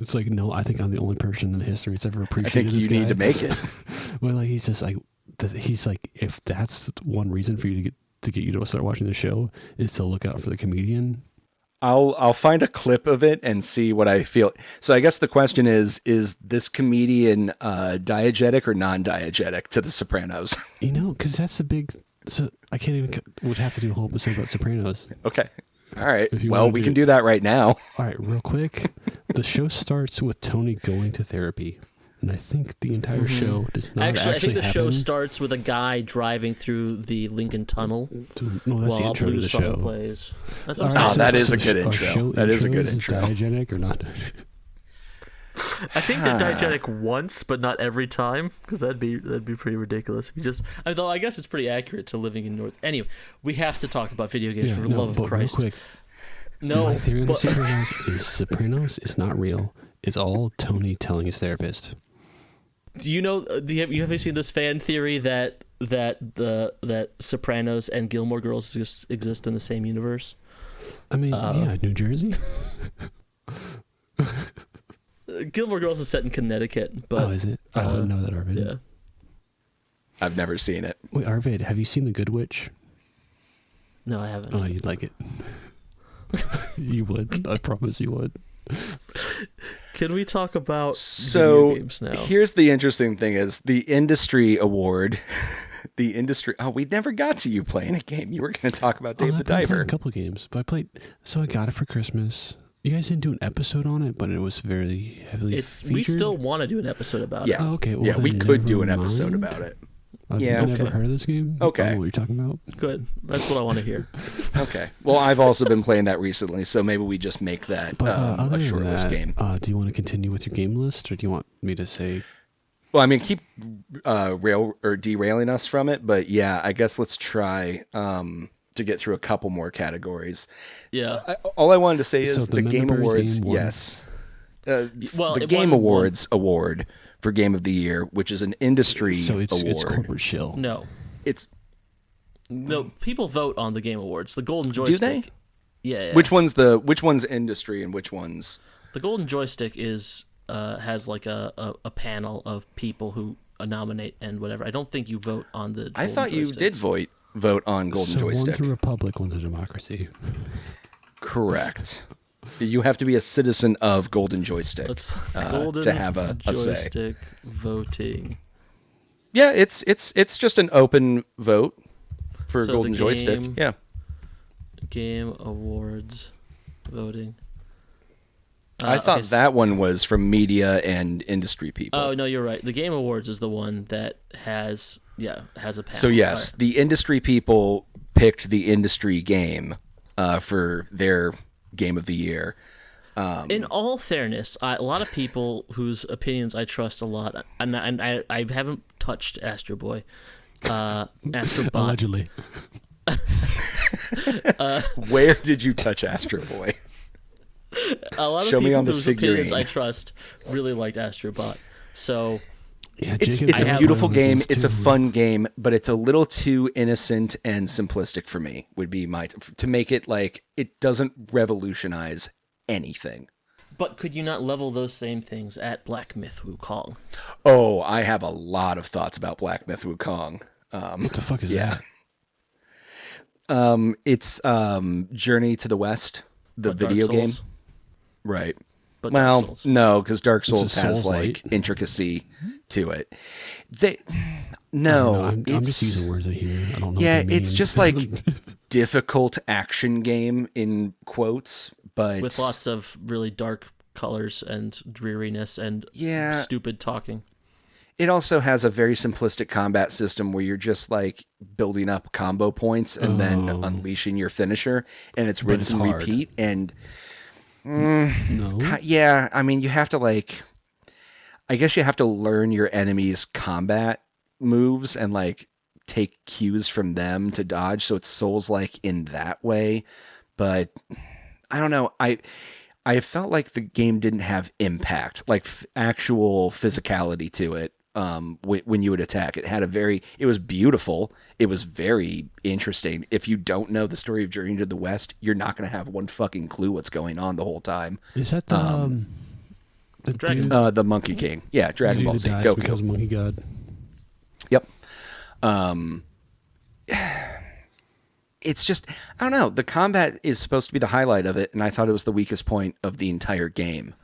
S2: It's like, no, I think I'm the only person in history that's ever appreciated this guy.
S1: I think you need to make it.
S2: Well, like, he's just like, he's like, if that's one reason for you to get you to start watching the show is to look out for the comedian.
S1: I'll find a clip of it and see what I feel. So I guess the question is this comedian diegetic or non-diegetic to The Sopranos?
S2: You know, because that's a big. So I can't even. Would have to do a whole episode about Sopranos.
S1: Okay. All right. Well, we can do that right now.
S2: All right, real quick. The show starts with Tony going to therapy. And I think the entire show does not actually
S3: I think the
S2: happen.
S3: show starts with a guy driving through the Lincoln Tunnel
S2: no, that's the
S3: while
S2: intro to the
S3: Blues
S2: show.
S3: song plays. That's
S2: All
S3: what
S2: right,
S3: I'm
S1: that
S3: saying.
S1: is a good intro. That is a good intro.
S2: Diegetic or not diegetic?
S3: I think they're diegetic once, but not every time, because that'd be pretty ridiculous. If you just, although I guess it's pretty accurate to living in North. Anyway, we have to talk about video games for the love of Christ.
S2: Real quick,
S3: no,
S2: my theory on the Sopranos is not real. It's all Tony telling his therapist.
S3: Do you know? You haven't seen this fan theory that Sopranos and Gilmore Girls exist in the same universe?
S2: I mean, yeah, New Jersey.
S3: Gilmore Girls is set in Connecticut, but
S2: is it? I didn't know that, Arvid.
S3: yeah.
S1: I've never seen it.
S2: Wait, Arvid, have you seen The Good Witch?
S3: No, I haven't.
S2: Oh, you'd like it. You would. I promise you would.
S3: Can we talk about
S1: So
S3: video games now?
S1: here's the interesting thing: is the industry award. The industry. Oh, we never got to you playing a game. You were going to talk about Dave the
S2: I've been playing
S1: Diver.
S2: a couple games, but I played. So I got it for Christmas. You guys didn't do an episode on it, but it was very heavily featured.
S3: We still want to do an episode about
S1: Yeah.
S3: it.
S2: Oh, okay. Well,
S1: Yeah, we
S2: then
S1: could do an
S2: never
S1: episode
S2: mind.
S1: about it.
S2: I've
S1: Yeah.
S2: never
S3: Okay.
S2: heard of this game.
S1: Okay.
S2: I don't know what you're talking about.
S3: Good. That's what I want to hear.
S1: Okay. Well, I've also been playing that recently, so maybe we just make that
S2: But other
S1: a
S2: than
S1: short list
S2: that,
S1: game.
S2: do you want to continue with your game list, or do you want me to say?
S1: Well, I mean, keep derailing us from it, but yeah, I guess let's try to get through a couple more categories.
S3: Yeah.
S1: All I wanted to say
S2: So
S1: is
S2: the
S1: the Game
S2: Members
S1: Awards.
S2: game won.
S1: Yes.
S3: Well,
S1: The
S3: it
S1: Game
S3: won
S1: Awards award for Game of the Year, which is an industry
S2: So it's
S1: award.
S2: corporate shill.
S3: No.
S1: It's
S3: No. People vote on the Game Awards. The Golden
S1: do
S3: Joystick.
S1: they?
S3: Yeah.
S1: Which one's industry and which one's?
S3: The Golden Joystick has like a panel of people who nominate and whatever. I don't think you vote on the.
S1: I
S3: Golden
S1: thought you
S3: Joystick.
S1: did vote on Golden
S2: So
S1: Joystick.
S2: one's a republic, one's a democracy.
S1: Correct. You have to be a citizen of Golden Joystick
S3: Let's
S1: to
S3: Golden
S1: have a say.
S3: Joystick voting.
S1: Yeah, it's just an open vote for
S3: So
S1: Golden
S3: the
S1: Joystick.
S3: game-
S1: Yeah.
S3: Game Awards voting.
S1: I thought
S3: okay,
S1: that one was from media and industry people.
S3: Oh no, you're right. The Game Awards is the one that has a panel.
S1: So yes, the industry people picked the industry game for their game of the year.
S3: In all fairness, a lot of people whose opinions I trust a lot, and I haven't touched Astro Boy, Astro Bot.
S2: Allegedly.
S1: Where did you touch Astro Boy?
S3: A lot of
S1: Show me
S3: people
S1: on this
S3: whose opinions
S1: figurine.
S3: I trust really liked Astro Bot. So
S2: Yeah,
S1: It's
S2: Jacob
S1: a
S2: had
S1: beautiful
S2: one of
S1: game.
S2: those
S1: It's a
S2: too.
S1: fun game, but it's a little too innocent and simplistic for me. Would be my to make it like it doesn't revolutionize anything.
S3: but could you not level those same things at Black Myth Wukong?
S1: Oh, I have a lot of thoughts about Black Myth Wukong.
S2: What the fuck is
S1: Yeah.
S2: that?
S1: It's Journey to the West, the
S3: But Dark
S1: video game.
S3: Souls?
S1: Right.
S3: But
S1: Well,
S3: Dark Souls.
S1: no, because Dark
S2: a
S1: Souls has
S2: Souls-like.
S1: like intricacy to it. They
S2: No,
S1: no,
S2: I'm
S1: it's
S2: just using words I hear. I don't know.
S1: yeah,
S2: what they
S1: it's
S2: mean.
S1: just like difficult action game in quotes, but
S3: with lots of really dark colors and dreariness and
S1: Yeah.
S3: stupid talking.
S1: it also has a very simplistic combat system where you're just like building up combo points and then
S2: Oh.
S1: unleashing your finisher, and it's rinse
S2: it's
S1: and
S2: hard.
S1: repeat. And
S2: no.
S1: yeah, I mean, you have to like, I guess you have to learn your enemy's combat moves and like take cues from them to dodge. So it's Souls-like in that way, but I don't know. I felt like the game didn't have impact, like actual physicality to it. When you would attack, it was beautiful. It was very interesting. If you don't know the story of Journey to the West, you're not going to have one fucking clue what's going on the whole time.
S2: Is that the
S3: Dragon-
S2: dude,
S1: The Monkey King. Yeah,
S2: the
S1: Dragon
S2: dude
S1: Ball
S2: that
S1: Z.
S2: dies
S1: Goku.
S2: because Monkey God?
S1: Yep. It's just, I don't know. The combat is supposed to be the highlight of it, and I thought it was the weakest point of the entire game.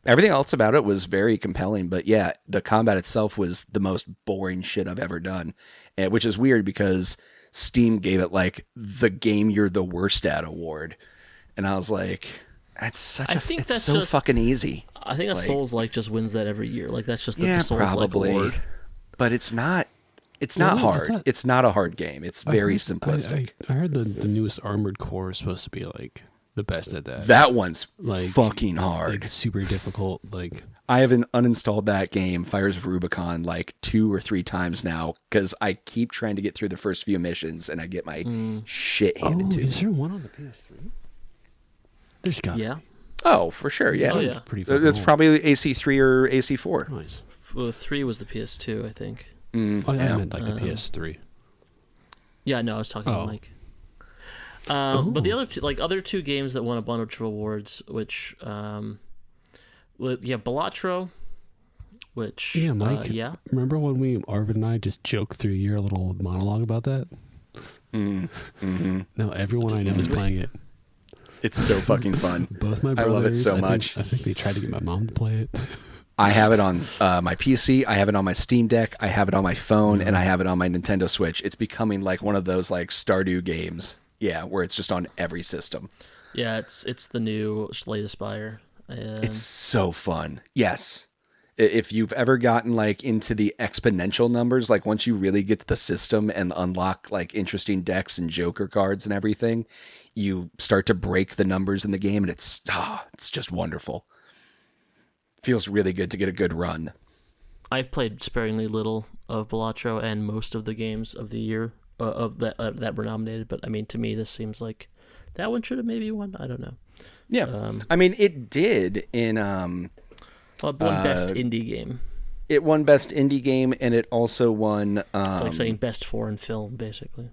S1: Everything else about it was very compelling, but yeah, the combat itself was the most boring shit I've ever done, which is weird because Steam gave it like the game you're the worst at award, and I was like, it's
S3: that's
S1: so
S3: just-
S1: fucking easy.
S3: I think a Souls-like just wins that every year. Like that's just the
S1: Yeah,
S3: Souls-like
S1: probably,
S3: award.
S1: but it's not. It's not
S2: Well, I
S1: hard.
S2: thought-
S1: It's not a hard game. It's very simplistic.
S2: I heard the newest Armored Core is supposed to be like the best at that.
S1: That one's
S2: Like,
S1: fucking hard.
S2: Like super difficult. Like
S1: I haven't uninstalled that game, Fires of Rubicon, like 2 or 3 times now because I keep trying to get through the first few missions and I get my shit handed to
S2: is
S1: me.
S2: there one on the PS3? There's got
S3: Yeah.
S1: Oh, for sure, yeah.
S3: Oh, yeah.
S2: Pretty fucking
S1: It's
S2: old.
S1: probably AC3 or AC4.
S2: Nice.
S3: Well, 3 was the PS2, I think.
S2: Oh, I
S1: Yeah.
S2: meant like the PS3.
S3: Yeah, no, I was talking
S2: Oh.
S3: like. But the other two games that won a bunch of awards, which you have Balatro, which
S2: Yeah, Mike.
S3: yeah.
S2: Remember when Arvid and I just joked through your little monologue about that?
S1: Mm-hmm.
S2: No, everyone I know is playing it.
S1: It's so fucking fun.
S2: Both my brothers.
S1: I love it so much.
S2: I think they tried to get my mom to play it.
S1: I have it on my PC. I have it on my Steam Deck. I have it on my phone, and I have it on my Nintendo Switch. It's becoming like one of those like Stardew games, where it's just on every system.
S3: Yeah, it's the new Slay the Spire.
S1: It's so fun. Yes. If you've ever gotten like into the exponential numbers, like once you really get to the system and unlock like interesting decks and Joker cards and everything, you start to break the numbers in the game, and it's just wonderful. Feels really good to get a good run.
S3: I've played sparingly little of Balatro and most of the games of the year of that were nominated, but I mean, to me, this seems like that one should have maybe won. I don't know.
S1: Yeah, I mean, it did in.
S3: Well, it won Best Indie Game.
S1: It won Best Indie Game, and it also won.
S3: It's like saying Best Foreign Film, basically.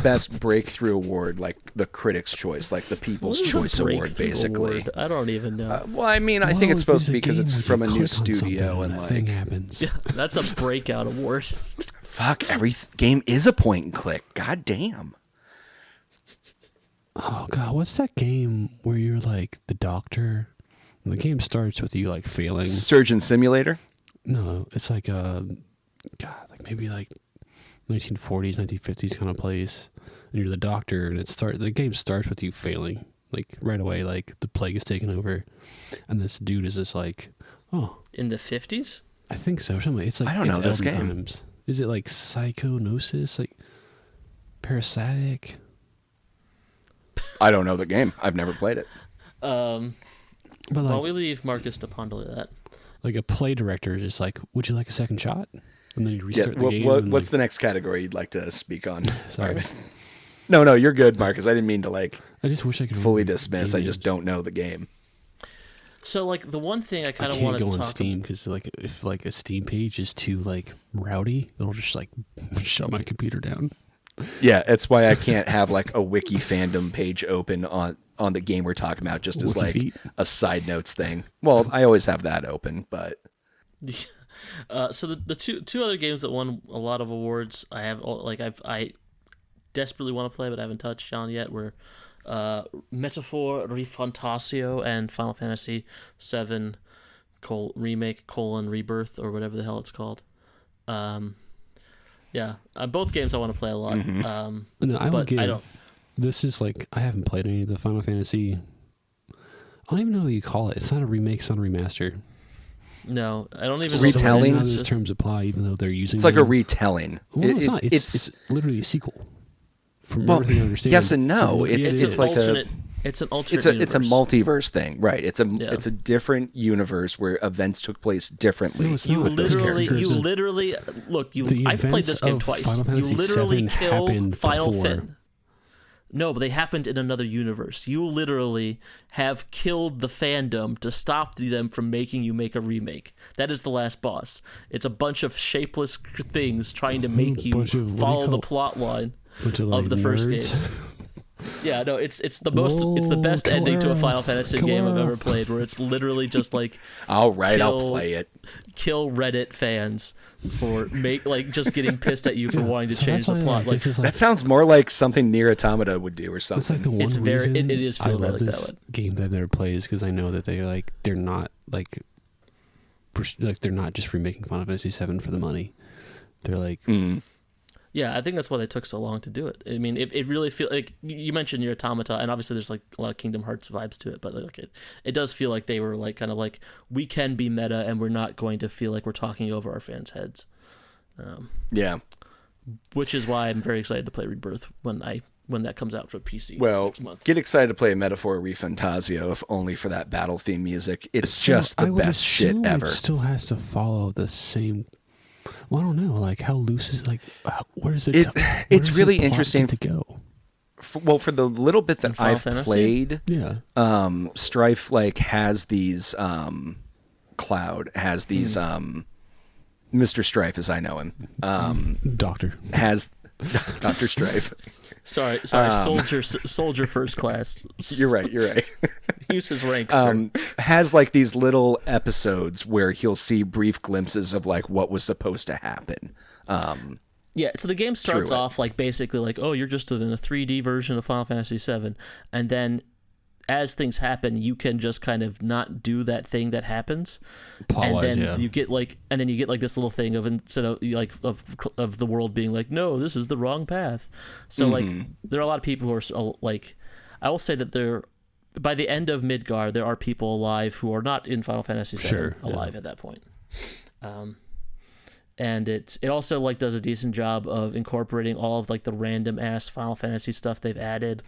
S1: Best Breakthrough Award, like the Critics' Choice, like the People's Choice Award, basically.
S3: Award? I don't even know.
S1: Well, I mean, I think it's supposed to be because it's from a new studio, and like
S2: thing happens.
S3: Yeah, that's a breakout award.
S1: Fuck, every game is a point and click. God damn.
S2: Oh god, what's that game where you're like the doctor? And the game starts with you like failing.
S1: Surgeon Simulator?
S2: No, it's like like maybe like 1940s, 1950s kind of place. And you're the doctor, and the game starts with you failing, like right away. Like the plague is taking over, and this dude is just like, oh,
S3: in the 50s.
S2: I think so. Something. It's like
S1: I don't know this game.
S2: Times. Is it like psychonosis, like parasitic?
S1: I don't know the game. I've never played it.
S2: But like,
S3: well, we leave Marcus to ponder that.
S2: Like a play director is just like, would you like a second shot? And then you restart the game.
S1: What's the next category you'd like to speak on?
S2: Sorry.
S1: No, you're good, Marcus. I didn't mean to like.
S2: I just wish I could
S1: fully dismiss. I just don't know the game.
S3: So like the one thing I kind of
S2: want
S3: want
S2: to
S3: to
S2: go on
S3: talk
S2: Steam because like if like a Steam page is too like rowdy, it'll just like shut my computer down.
S1: Yeah, it's why I can't have like a wiki fandom page open on the game we're talking about, just as like a side notes thing. Well, I always have that open, but
S3: so the two other games that won a lot of awards, I desperately want to play, but I haven't touched on yet. Were Metaphor Refantasio and Final Fantasy VII Remake Rebirth or whatever the hell it's called. Yeah, both games I want to play a lot.
S1: Mm-hmm.
S2: No, I
S3: but
S2: would
S3: I don't.
S2: This is like I haven't played any of the Final Fantasy. I don't even know what you call it. It's not a remake, it's not a remaster.
S3: No, I don't even.
S1: Retelling?
S2: None of those terms apply, even though they're using.
S1: It's like a retelling.
S2: Well, no, it's not. It's literally a sequel. From everything I understand.
S1: Yes and no. It's like
S3: It's an alternate.
S1: It's a multiverse thing, right? It's a different universe where events took place differently.
S2: No, it's
S3: You
S2: not.
S3: literally look. I've played this game twice.
S2: Final Fantasy
S3: You literally
S2: VII
S3: kill
S2: happened
S3: Final
S2: before.
S3: Fantasy. No, but they happened in another universe. You literally have killed the fandom to stop them from making you make a remake. That is the last boss. It's a bunch of shapeless things trying to make you follow the plot line of the first game. Yeah, no, it's the best ending to a Final Fantasy game I've ever played, where it's literally just like,
S1: all right, I'll play it.
S3: Kill Reddit fans for just getting pissed at you for wanting to change the plot. Like
S1: that sounds more like something Nier Automata would do or something.
S2: It's like the one reason
S3: it is
S2: I love
S3: like
S2: this
S3: that one.
S2: game that I've never played is because I know that they're not they're not just remaking Final Fantasy VII for the money. They're like.
S3: Yeah, I think that's why they took so long to do it. I mean, it really feels like you mentioned your Automata, and obviously there's like a lot of Kingdom Hearts vibes to it, but like it does feel like they were like kind of like, we can be meta and we're not going to feel like we're talking over our fans' heads.
S1: Yeah,
S3: which is why I'm very excited to play Rebirth when that comes out for PC next month.
S1: Get excited to play Metaphor Refantasio, if only for that battle theme music. It's just the best shit ever.
S2: It still has to follow the same. Well, I don't know. Like, how loose is where is it?
S1: It's really interesting
S2: to go.
S1: For the little bit that I've played, Strife has these. Cloud has these. Mr. Strife, as I know him,
S2: Doctor
S1: has Dr. Strife.
S3: Sorry, soldier first class.
S1: You're right.
S3: Use his rank, sir.
S1: has like these little episodes where he'll see brief glimpses of like what was supposed to happen.
S3: Yeah, so the game starts off like basically like, oh, you're just in a 3D version of Final Fantasy VII, and then as things happen, you can just kind of not do that thing that happens, and then you get like, this little thing of instead of like of the world being like, no, this is the wrong path. So like, there are a lot of people who are like, I will say that by the end of Midgar, there are people alive who are not in Final Fantasy VII alive at that point. And it also like does a decent job of incorporating all of like the random ass Final Fantasy stuff they've added,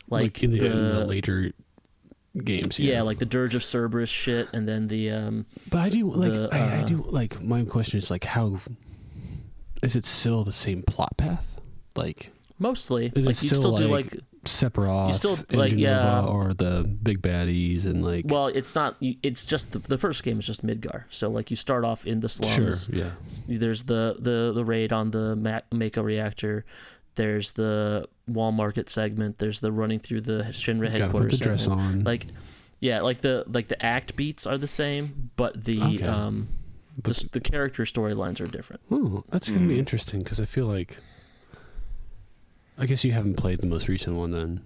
S3: like
S2: in the later games.
S3: Yeah, like the Dirge of Cerberus shit, and then the.
S2: But I do like I do like. My question is like, how is it still the same plot path? Like
S3: mostly,
S2: is
S3: like
S2: it
S3: you
S2: still
S3: do
S2: like Sephiroth,
S3: you still like
S2: or the big baddies and like.
S3: Well, it's not. It's just the first game is just Midgar. So like you start off in the slums.
S2: Sure. Yeah.
S3: There's the raid on the Mako reactor. There's the Wall Market segment. There's the running through the Shinra headquarters.
S2: Gotta put the dress on.
S3: Like, yeah, like the act beats are the same, but the character storylines are different.
S2: Oh, that's gonna be interesting because I feel like. I guess you haven't played the most recent one then.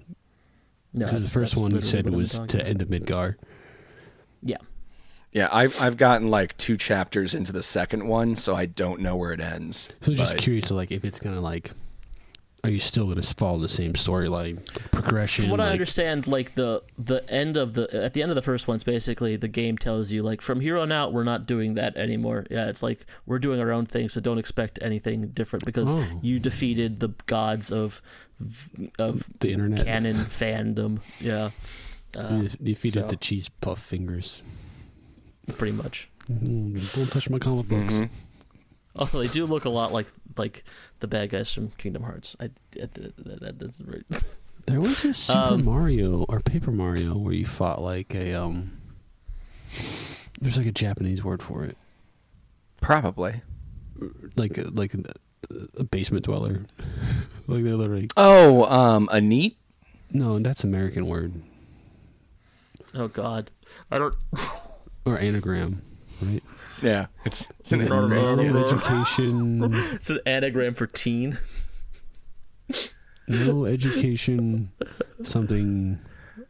S3: No,
S2: because the first one you said was to end of Midgar.
S3: Yeah.
S1: Yeah, I've gotten like 2 chapters into the second one, so I don't know where it ends.
S2: So I was just curious, like if it's gonna like. Are you still going to follow the same storyline progression?
S3: From what I understand, like at the end of the first one's basically the game tells you like from here on out we're not doing that anymore. Yeah, it's like we're doing our own thing, so don't expect anything different because you defeated the gods of
S2: the internet
S3: canon fandom. Yeah,
S2: you defeated the cheese puff fingers.
S3: Pretty much.
S2: Don't touch my comic books.
S3: Although they do look a lot like the bad guys from Kingdom Hearts. That's right.
S2: There was a Super Mario or Paper Mario where you fought like a there's like a Japanese word for it.
S1: Probably.
S2: Like a basement dweller. Like they literally.
S1: A neat?
S2: No, that's American word.
S3: Oh God, I don't.
S2: Or anagram, right?
S1: Yeah, it's an
S2: anagram. Education.
S3: It's an anagram for teen.
S2: No education, something,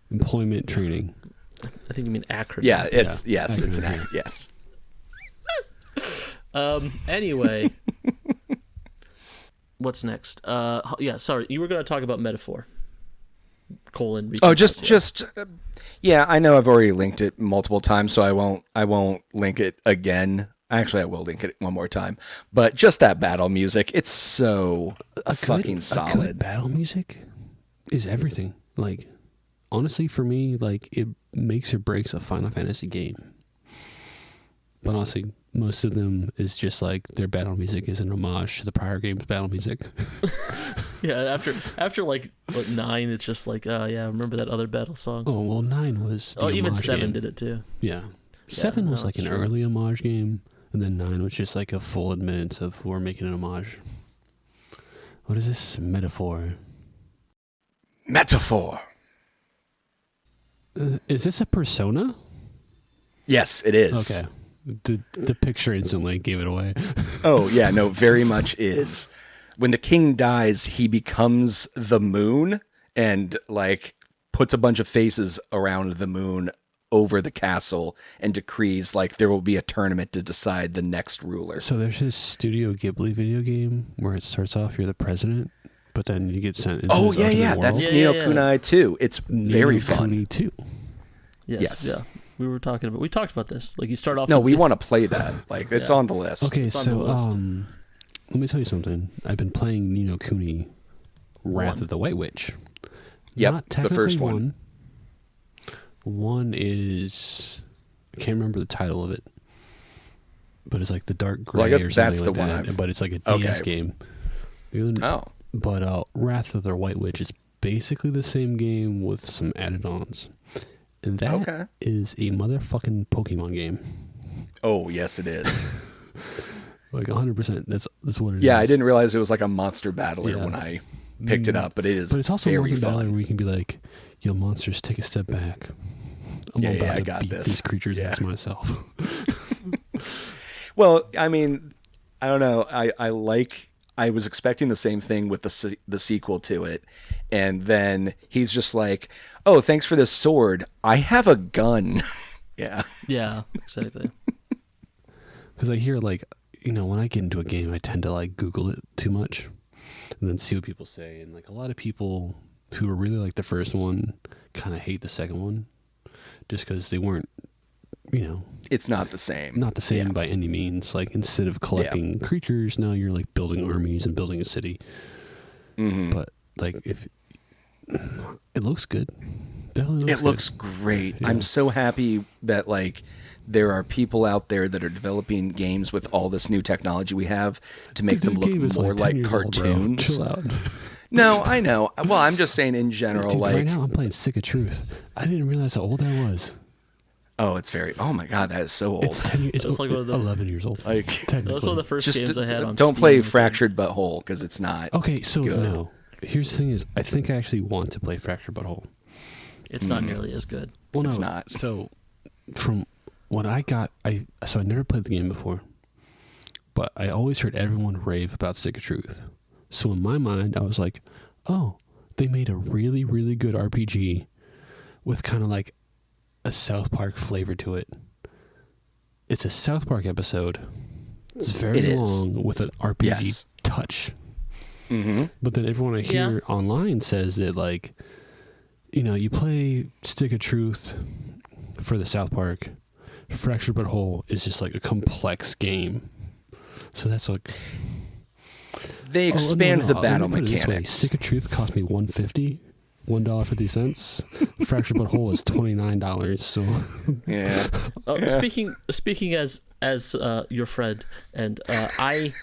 S2: employment training.
S3: I think you mean acronym.
S1: Yeah, it's an acronym. Yes.
S3: Anyway, what's next? Yeah, sorry, you were going to talk about metaphor.
S1: Yeah, I know I've already linked it multiple times, so I won't link it again. Actually, I will link it one more time. But just that battle music, it's so fucking solid.
S2: A good battle music is everything. Like, honestly, for me, like it makes or breaks a Final Fantasy game. But honestly, most of them is just like their battle music is an homage to the prior game's battle music.
S3: Yeah, after like 9, it's just like, yeah, remember that other battle song?
S2: Oh well, 9 was.
S3: Even 7
S2: game.
S3: Did it too.
S2: Yeah, 7 was like an early homage game, and then 9 was just like a full admittance of we're making an homage. What is this metaphor?
S1: Metaphor.
S2: Is this a persona?
S1: Yes, it is.
S2: Okay. The picture instantly gave it away.
S1: Oh, yeah, no, very much is. When the king dies, he becomes the moon and, like, puts a bunch of faces around the moon over the castle and decrees, like, there will be a tournament to decide the next ruler.
S2: So there's this Studio Ghibli video game where it starts off, you're the president, but then you get sent into this alternate world.
S1: That's Ni no Kuni 2. It's very fun.
S2: Ni no Kuni 2.
S3: Yes. Yeah. We talked about this. Like you start off.
S1: No, we want to play that. Like it's on the list.
S2: Okay, so let me tell you something. I've been playing Ni no Kuni, Wrath of the White Witch.
S1: Yep,
S2: not technically
S1: the first one.
S2: One is I can't remember the title of it, but it's like the Dark Gray.
S1: Well, I guess
S2: or something
S1: that's
S2: like
S1: the one.
S2: that, but it's like a DS game. But Wrath of the White Witch is basically the same game with some added-ons. And that is a motherfucking Pokemon game.
S1: Oh, yes, it is.
S2: Like 100%. That's what it is.
S1: Yeah, I didn't realize it was like a monster battler when I picked it up, but it is.
S2: But it's also
S1: very
S2: a monster
S1: fun.
S2: battler where you can be like, yo, monsters, take a step back. about
S1: I
S2: to
S1: got
S2: beat
S1: this.
S2: these creatures' ass myself.
S1: Well, I mean, I don't know. I was expecting the same thing with the sequel to it, and then he's just like, "Oh, thanks for this sword. I have a gun." Yeah.
S3: Yeah, exactly.
S2: Because I hear like, when I get into a game, I tend to like Google it too much, and then see what people say. And like a lot of people who are really like the first one kind of hate the second one, just because they weren't,
S1: It's not the same.
S2: not the same by any means. Like instead of collecting creatures, now you're like building armies and building a city.
S1: Mm-hmm.
S2: But like if it looks good, definitely
S1: It looks great.
S2: Yeah.
S1: I'm so happy that like there are people out there that are developing games with all this new technology we have to make them look more like
S2: 10 years old, bro.
S1: cartoons.
S2: Chill out.
S1: No, I know. Well, I'm just saying in general,
S2: Dude,
S1: like,
S2: right now I'm playing Stick of Truth. I didn't realize how old I was.
S1: oh, it's very. Oh my God, that is so old.
S2: It's 10 years. It's
S3: It's like one of the-
S2: 11 years old.
S1: Like,
S3: That was one of the first
S1: just
S3: games I had on
S1: don't
S3: Steam,
S1: play
S3: I think.
S1: Fractured Butthole because it's not.
S2: Okay, so
S1: good.
S2: no. Here's the thing: is I think I actually want to play Fractured Butthole.
S3: It's not nearly as good.
S2: Well, no,
S1: It's not.
S2: So from what I got, I never played the game before, but I always heard everyone rave about Stick of Truth. So in my mind, I was like, oh, they made a really, really good RPG with kind of like a South Park flavor to it. It's a South Park episode. It's very
S1: It is.
S2: long with an RPG
S1: Yes.
S2: touch.
S1: Mm-hmm.
S2: But then everyone I hear online says that, like, you play Stick of Truth for the South Park. Fractured Butthole is just like a complex game. So that's like
S1: They expand the battle
S2: let me put it this way.
S1: mechanics.
S2: Stick of Truth cost me $1.50. $1.50. Fractured Butthole is $29. So
S1: Yeah.
S3: Oh, speaking as your friend, and I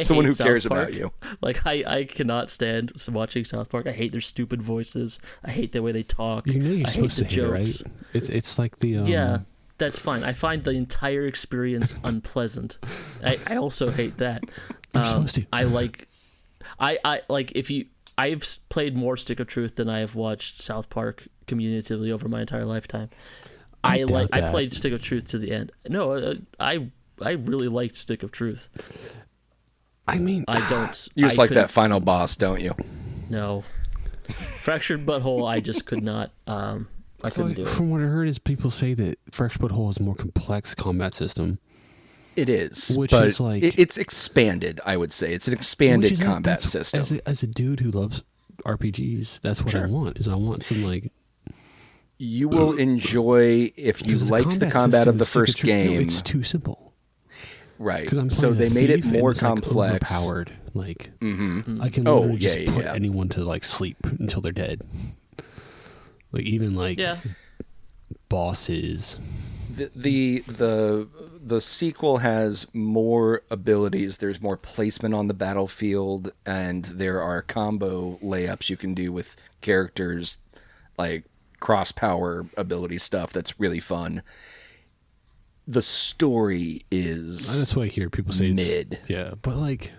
S1: Someone
S3: hate
S1: who
S3: South
S1: cares
S3: Park.
S1: about you.
S3: Like I cannot stand watching South Park. I hate their stupid voices. I hate the way they talk.
S2: you know you're
S3: I hate
S2: supposed
S3: the
S2: to hate it,
S3: jokes.
S2: right? It's like the
S3: Yeah, that's fine. I find the entire experience unpleasant. I also hate that.
S2: You're supposed to.
S3: I like if you. I've played more Stick of Truth than I have watched South Park cumulatively over my entire lifetime. I
S2: doubt that.
S3: played Stick of Truth to the end. No, I really liked Stick of Truth.
S2: I mean,
S3: I don't.
S1: You just
S3: I
S1: like
S3: couldn't-
S1: that final boss, don't you?
S3: No, Fractured Butthole. I just could not. I couldn't do it.
S2: From what I heard, is people say that Fractured Butthole is a more complex combat system.
S1: It is,
S2: Which
S1: but
S2: is like-
S1: it's expanded. I would say it's an expanded
S2: Which is
S1: combat
S2: that's-
S1: system.
S2: As a dude who loves RPGs, that's what I
S1: Sure.
S2: want. Is I want some like
S1: You will enjoy if you
S2: because
S1: liked the combat
S2: system
S1: of the
S2: is Stick of
S1: first
S2: Truth- no,
S1: game,
S2: it's too simple.
S1: right?
S2: Because I'm
S1: So
S2: playing
S1: they
S2: a
S1: made it
S2: thief and
S1: more
S2: it's, like,
S1: complex.
S2: overpowered. Like
S1: Mm-hmm.
S2: I can
S1: Oh,
S2: literally just
S1: yeah,
S2: put
S1: yeah.
S2: anyone to like sleep until they're dead. Like even like
S3: Yeah.
S2: bosses.
S1: The sequel has more abilities. There's more placement on the battlefield, and there are combo layups you can do with characters, like cross power ability stuff. That's really fun. The story is
S2: That's what I hear people say.
S1: mid.
S2: Yeah, but like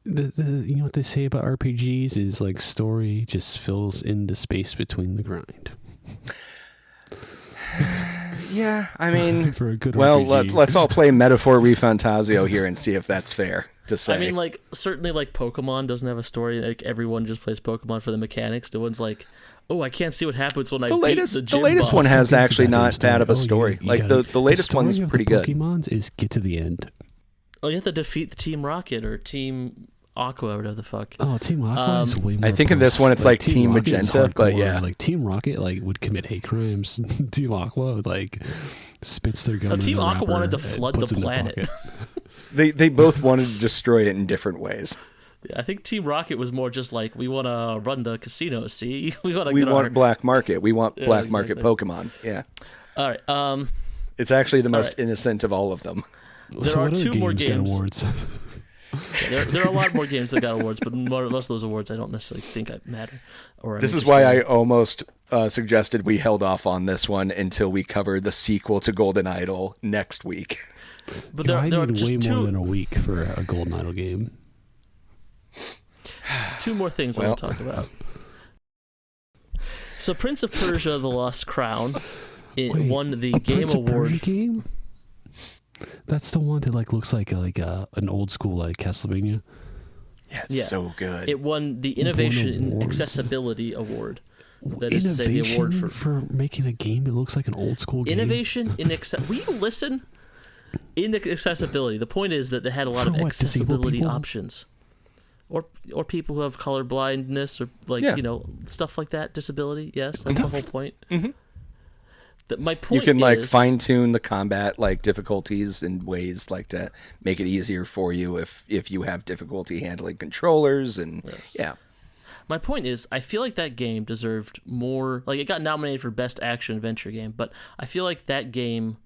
S2: the you know what they say about RPGs is like story just fills in the space between the grind.
S1: Yeah, I mean,
S2: For a good
S1: well,
S2: RPG.
S1: let's all play Metaphor Refantasio here and see if that's fair to say.
S3: I mean, like certainly, like Pokemon doesn't have a story. Like everyone just plays Pokemon for the mechanics. No one's like, oh, I can't see what happens when I
S1: the
S3: beat
S1: latest,
S3: the
S1: the
S3: gym
S1: latest
S3: boss.
S1: one has
S2: It's a
S1: actually
S2: goddamn
S1: not bad of a
S2: Oh,
S1: story.
S2: you
S1: Like
S2: gotta-
S1: the latest
S2: story
S1: one's
S2: of
S1: pretty
S2: the
S1: good.
S2: Pokemons is get to the end.
S3: Oh, you have to defeat the Team Rocket or Team Aqua or whatever the fuck.
S2: Oh, Team Aqua is way more.
S1: I think in this one it's like Team
S2: Rocket is
S1: Magenta, but
S2: hardcore.
S1: yeah.
S2: like Team Rocket like would commit hate crimes. Team Aqua would like spits their gun.
S3: No,
S2: in
S3: Team
S2: the
S3: Aqua wanted to
S2: wrapper and
S3: flood
S2: puts
S3: the
S2: it in their
S3: planet.
S2: pocket.
S1: They both wanted to destroy it in different ways.
S3: Yeah, I think Team Rocket was more just like, we want to run the casino. See, we want to.
S1: We want black market. We want
S3: Yeah,
S1: black market
S3: exactly.
S1: Pokemon. Yeah,
S3: All right.
S1: it's actually the most
S3: right.
S1: innocent of all of them.
S3: There
S2: So
S3: are
S2: what other
S3: two more
S2: get
S3: games.
S2: awards.
S3: There are a lot more games that got awards, but most of those awards I don't necessarily think matter. Or I'm
S1: This is why I
S3: interested
S1: almost suggested we held off on this one until we cover the sequel to Golden Idol next week.
S3: in. But there
S2: I
S3: are
S2: need
S3: just
S2: way more
S3: two
S2: than a week for a Golden Idol game.
S3: more things I
S1: Well.
S3: want to talk about. So Prince of Persia: The Lost Crown won the
S2: a
S3: Game
S2: Prince of
S3: Award.
S2: Persia game? That's the one that looks like an old school Castlevania.
S1: Yeah, it's so good.
S3: It won the Innovation in Accessibility Award. That is to say, the award
S2: for making a game that looks like an old school game.
S3: Innovation in Will you listen? In accessibility. The point is that they had a lot of
S2: what,
S3: accessibility options. Or people who have color blindness or stuff like that, disability. Yes, that's the whole point.
S1: Mm-hmm.
S3: My point
S1: you can
S3: is,
S1: fine tune the combat difficulties in ways to make it easier for you if you have difficulty handling controllers and yeah.
S3: My point is, I feel like that game deserved more. It got nominated for Best Action Adventure Game, but I feel like that game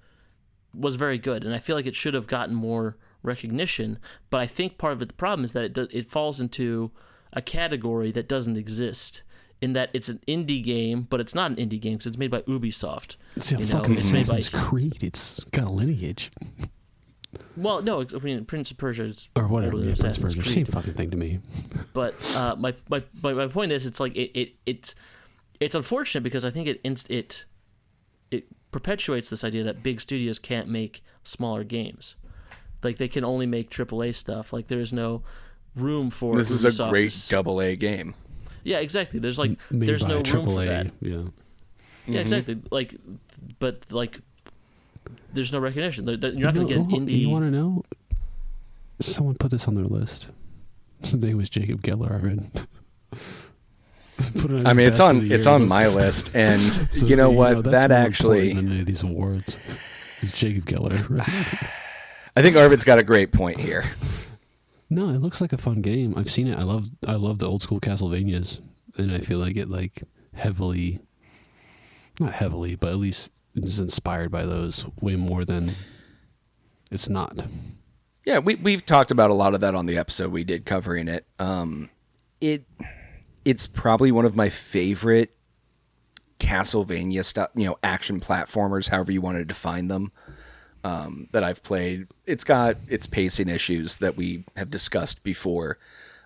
S3: was very good, and I feel like it should have gotten more recognition. But I think part of the problem is that it falls into a category that doesn't exist. In that it's an indie game, but it's not an indie game because it's made by Ubisoft.
S2: It's Assassin's Creed. It's got a lineage.
S3: Well, no, I mean Prince of Persia is
S2: or whatever.
S3: Prince of Persia,
S2: same fucking thing to me.
S3: But my point is, it's it's unfortunate because I think it perpetuates this idea that big studios can't make smaller games. They can only make AAA stuff. There is no room for.
S1: This
S3: Ubisoft
S1: is a great AA game.
S3: Yeah, exactly. There's
S2: Made
S3: there's no room
S2: AAA,
S3: for that.
S2: Yeah.
S3: Yeah,
S1: Mm-hmm.
S3: exactly. But there's no recognition. You're not going to get an indie.
S2: You want to know? Someone put this on their list. His name was Jacob Geller. I read.
S1: I mean, it's on my list, and
S2: so
S1: you know what? That actually,
S2: than any of these awards is Jacob Geller.
S1: I think Arvid's got a great point here.
S2: No, it looks like a fun game. I've seen it. I love the old school Castlevanias, and I feel like it heavily, not heavily, but at least is inspired by those way more than it's not.
S1: Yeah, we've talked about a lot of that on the episode we did covering it. It's probably one of my favorite Castlevania stuff, action platformers, however you want to define them. That I've played. It's got its pacing issues that we have discussed before.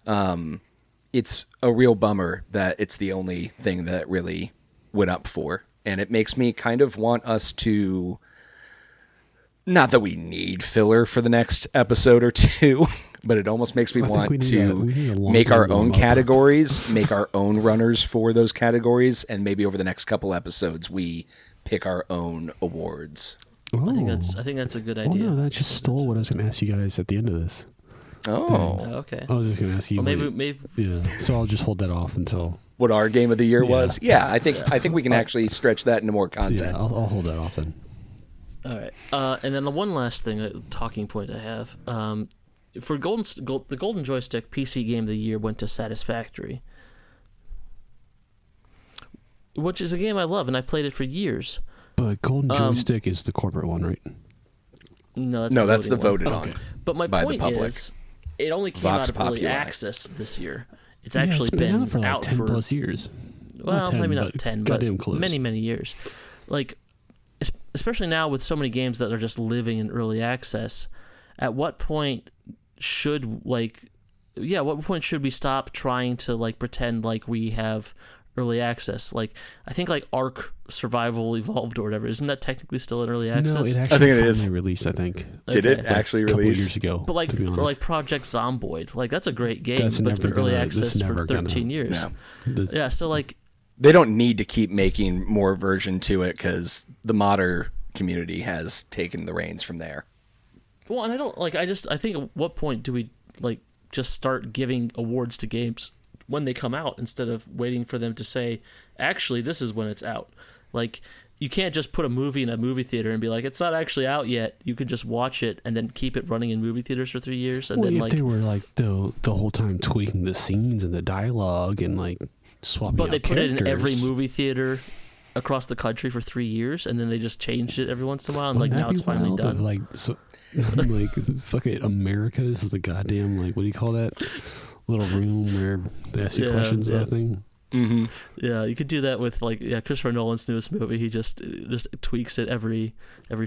S1: It's a real bummer that it's the only thing that it really went up for. And it makes me kind of want us to, not that we need filler for the next episode or two, but it almost makes me want to make our own categories, make our own runners for those categories, and maybe over the next couple episodes we pick our own awards.
S2: Oh.
S3: I think that's a good idea.
S2: Oh no, that just stole what I was going to ask you guys at the end of this.
S1: Oh,
S3: okay.
S2: I was just going to ask you.
S3: Well, maybe.
S2: Yeah. So I'll just hold that off until
S1: what our game of the year was. Yeah, I think we can actually stretch that into more content.
S2: Yeah, I'll hold that off then.
S3: All right. And then the one last thing, talking point I have, for the Golden Joystick PC Game of the Year went to Satisfactory, which is a game I love and I played it for years.
S2: But Golden Joystick is the corporate one, right?
S3: No,
S1: that's the voted on.
S2: Okay.
S3: But my point is, it only came out of early access this year. It's actually
S2: been out for 10 plus years.
S3: Well, maybe not 10, but
S2: close.
S3: many, many years. Especially now with so many games that are just living in early access, at what point should we stop trying to pretend like we have early access? I think Ark Survival Evolved or whatever, isn't that technically still in early access?
S2: No, it
S1: I
S2: actually
S1: think it is
S2: released. I think
S1: did it actually release?
S2: A couple years ago?
S3: But or Project Zomboid, that's a great game, but it's been early access for 13 years. Yeah, so
S1: they don't need to keep making more version to it because the modder community has taken the reins from there.
S3: Well, and I don't I think at what point do we just start giving awards to games when they come out instead of waiting for them to say, actually, this is when it's out. You can't just put a movie in a movie theater and be like, it's not actually out yet. You can just watch it and then keep it running in movie theaters for 3 years. And then
S2: if they were the whole time tweaking the scenes and the dialogue and swapping
S3: but
S2: out
S3: they put
S2: characters.
S3: it in every movie theater across the country for 3 years, and then they just changed it every once in a while, and now it's finally done.
S2: Fucking America is the goddamn what do you call that little room where they ask you questions about things.
S1: Mm-hmm.
S3: Yeah, you could do that with Christopher Nolan's newest movie. He just tweaks it every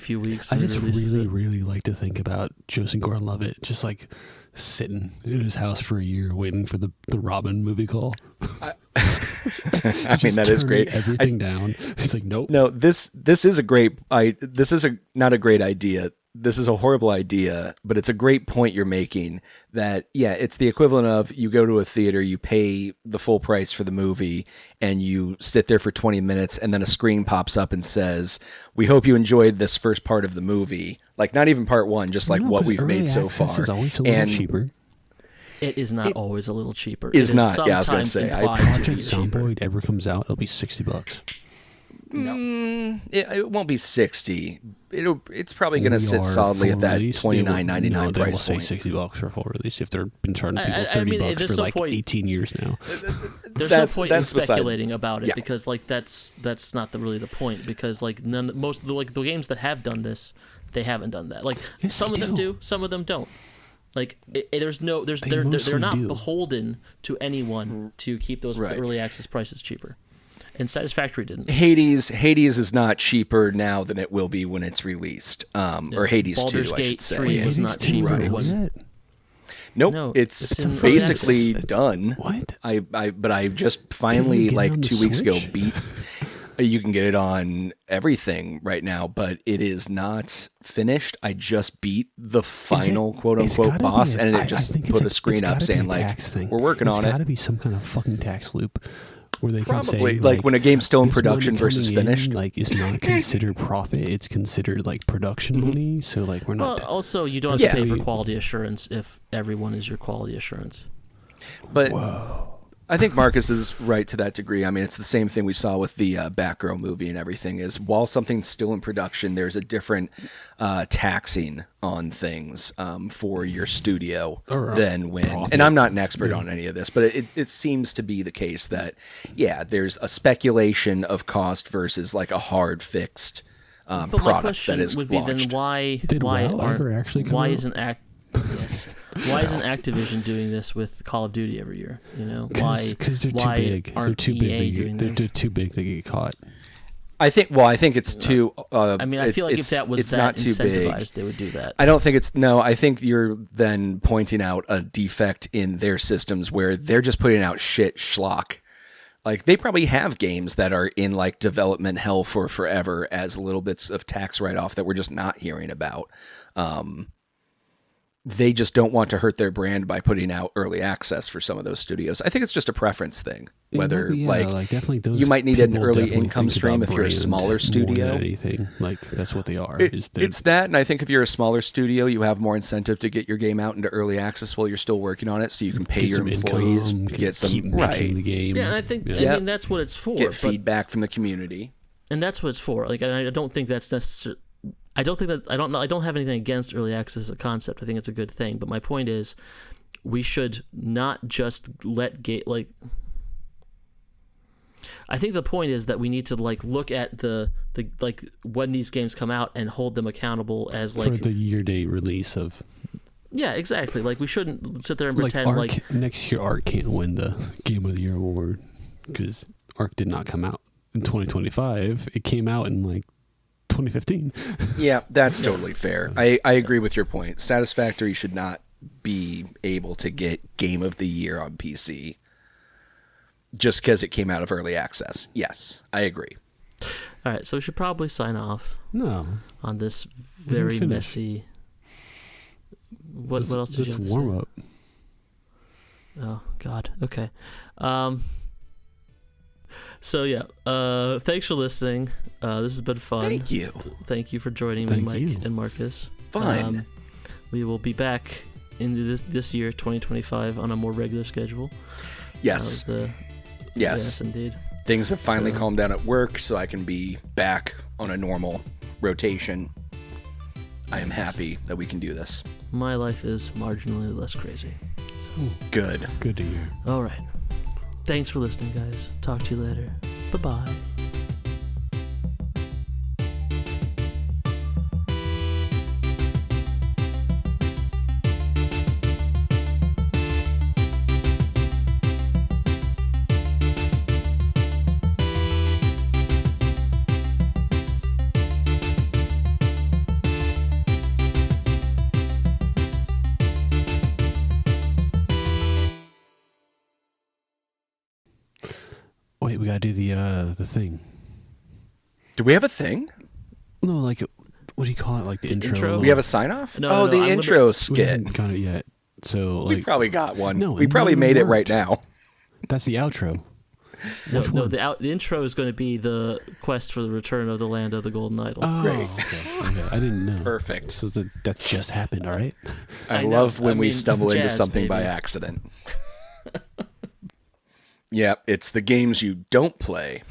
S3: few weeks.
S2: I just really like to think about Joseph Gordon-Levitt just sitting in his house for a year waiting for the Robin movie call.
S1: I mean, that is great.
S2: Everything down. He's like, nope.
S1: No, this is a great. This is not a great idea. This is a horrible idea, but it's a great point you're making. That it's the equivalent of you go to a theater, you pay the full price for the movie, and you sit there for 20 minutes, and then a screen pops up and says, "We hope you enjoyed this first part of the movie." Like not even part one, just like what we've made so far.
S2: Is always a little cheaper.
S3: It is not always a little cheaper.
S1: Is
S3: it
S1: not.
S3: Is
S1: yeah, I was gonna say.
S2: Project Zomboid ever comes out, it'll be $60.
S3: No.
S1: It won't be 60. It's probably going to sit solidly at that $29.99 price point.
S2: Say $60 for a full release if they've been charging people $30 for like 18 years now.
S3: There's no point in speculating about it because like that's not really the point because like most of the games that have done this, they haven't done that. Like some of them do, some of them don't. Like they're not beholden to anyone to keep those early access prices cheaper. And Satisfactory didn't.
S1: Hades is not cheaper now than it will be when it's released. Or Hades
S3: Baldur's
S1: 2,
S3: Gate
S1: I should say.
S3: 3 was not cheaper.
S1: Right. Nope, no, it's basically done.
S2: What?
S1: But I just finally like 2 weeks ago beat. You can get it on everything right now, but it is not finished. I just beat the final quote unquote boss, and it just put a screen up saying like, "We're working on it."
S2: It's got to be some kind of fucking tax loop. Where they
S1: probably
S2: can say,
S1: like when a game's still in production versus finished,
S2: like is not considered profit. It's considered like production money. So like we're not.
S3: Well, also you don't have to pay for quality assurance if everyone is your quality assurance.
S1: But I think Marcus is right to that degree. I mean, it's the same thing we saw with the Batgirl movie and everything. Is while something's still in production, there's a different taxing on things for your studio than when. Profit. And I'm not an expert on any of this, but it seems to be the case that there's a speculation of cost versus like a hard fixed product that is
S3: would be
S1: launched.
S3: Then why isn't Activision doing this with Call of Duty every year? You know,
S2: because they're too big. They're too big. They're too big to get caught.
S1: I think it's too.
S3: I mean, I feel like if that was that incentivized, they would do that.
S1: I don't think it's no. I think you're then pointing out a defect in their systems where they're just putting out shit schlock. Like they probably have games that are in like development hell for forever as little bits of tax write-off that we're just not hearing about. They just don't want to hurt their brand by putting out early access for some of those studios. I think it's just a preference thing. Whether
S2: definitely those
S1: you might need an early income stream if you're a smaller studio.
S2: Anything like that's what they are.
S1: It's that, and I think if you're a smaller studio, you have more incentive to get your game out into early access while you're still working on it, so you can pay your employees, get some
S2: the game.
S3: Yeah, and I think I mean that's what it's for.
S1: Get feedback from the community,
S3: and that's what it's for. Like, I don't think that's necessary. I don't have anything against early access as a concept. I think it's a good thing. But my point is, we should not just let I think the point is that we need to like look at the like when these games come out and hold them accountable as like
S2: for the year-day release of.
S3: Yeah, exactly. Like we shouldn't sit there and pretend
S2: like next year Ark can't win the Game of the Year award because Ark did not come out in 2025. It came out in like 2015.
S1: Yeah, that's totally fair. I agree with your point. Satisfactory should not be able to get Game of the Year on PC just because it came out of early access. Yes, I agree.
S3: All right, so we should probably sign off.
S2: No,
S3: on this very messy. What else did you have to
S2: warm
S3: say?
S2: Up?
S3: Oh God. Okay. So yeah, thanks for listening. This has been fun.
S1: Thank you.
S3: Thank you for joining me, Mike and Marcus.
S1: Fun.
S3: We will be back in this year, 2025, on a more regular schedule.
S1: Yes.
S3: Yes, indeed.
S1: Things have finally calmed down at work, so I can be back on a normal rotation. I am happy that we can do this.
S3: My life is marginally less crazy. So.
S1: Good.
S2: Good to hear.
S3: All right. Thanks for listening, guys. Talk to you later. Bye-bye.
S2: Wait, we gotta do the thing.
S1: Do we have a thing?
S2: No, like what do you call it? Like the intro.
S3: intro?
S1: We have a sign off?
S3: No,
S1: the intro
S2: We
S1: skit.
S2: haven't got it yet. So like
S1: We probably got one.
S2: No,
S1: we probably
S2: no,
S1: made it
S2: weren't.
S1: right now.
S2: That's the outro.
S3: No,
S2: Which
S3: no,
S2: one?
S3: the intro is going to be the quest for the return of the land of the golden idol.
S2: Oh,
S1: Great.
S2: Okay. I didn't know.
S1: Perfect.
S2: So that just happened. All right.
S1: I
S3: I know.
S1: love when
S3: I
S1: we
S3: mean,
S1: stumble into
S3: jazz,
S1: something by
S3: baby.
S1: accident. Yeah, it's the games you don't play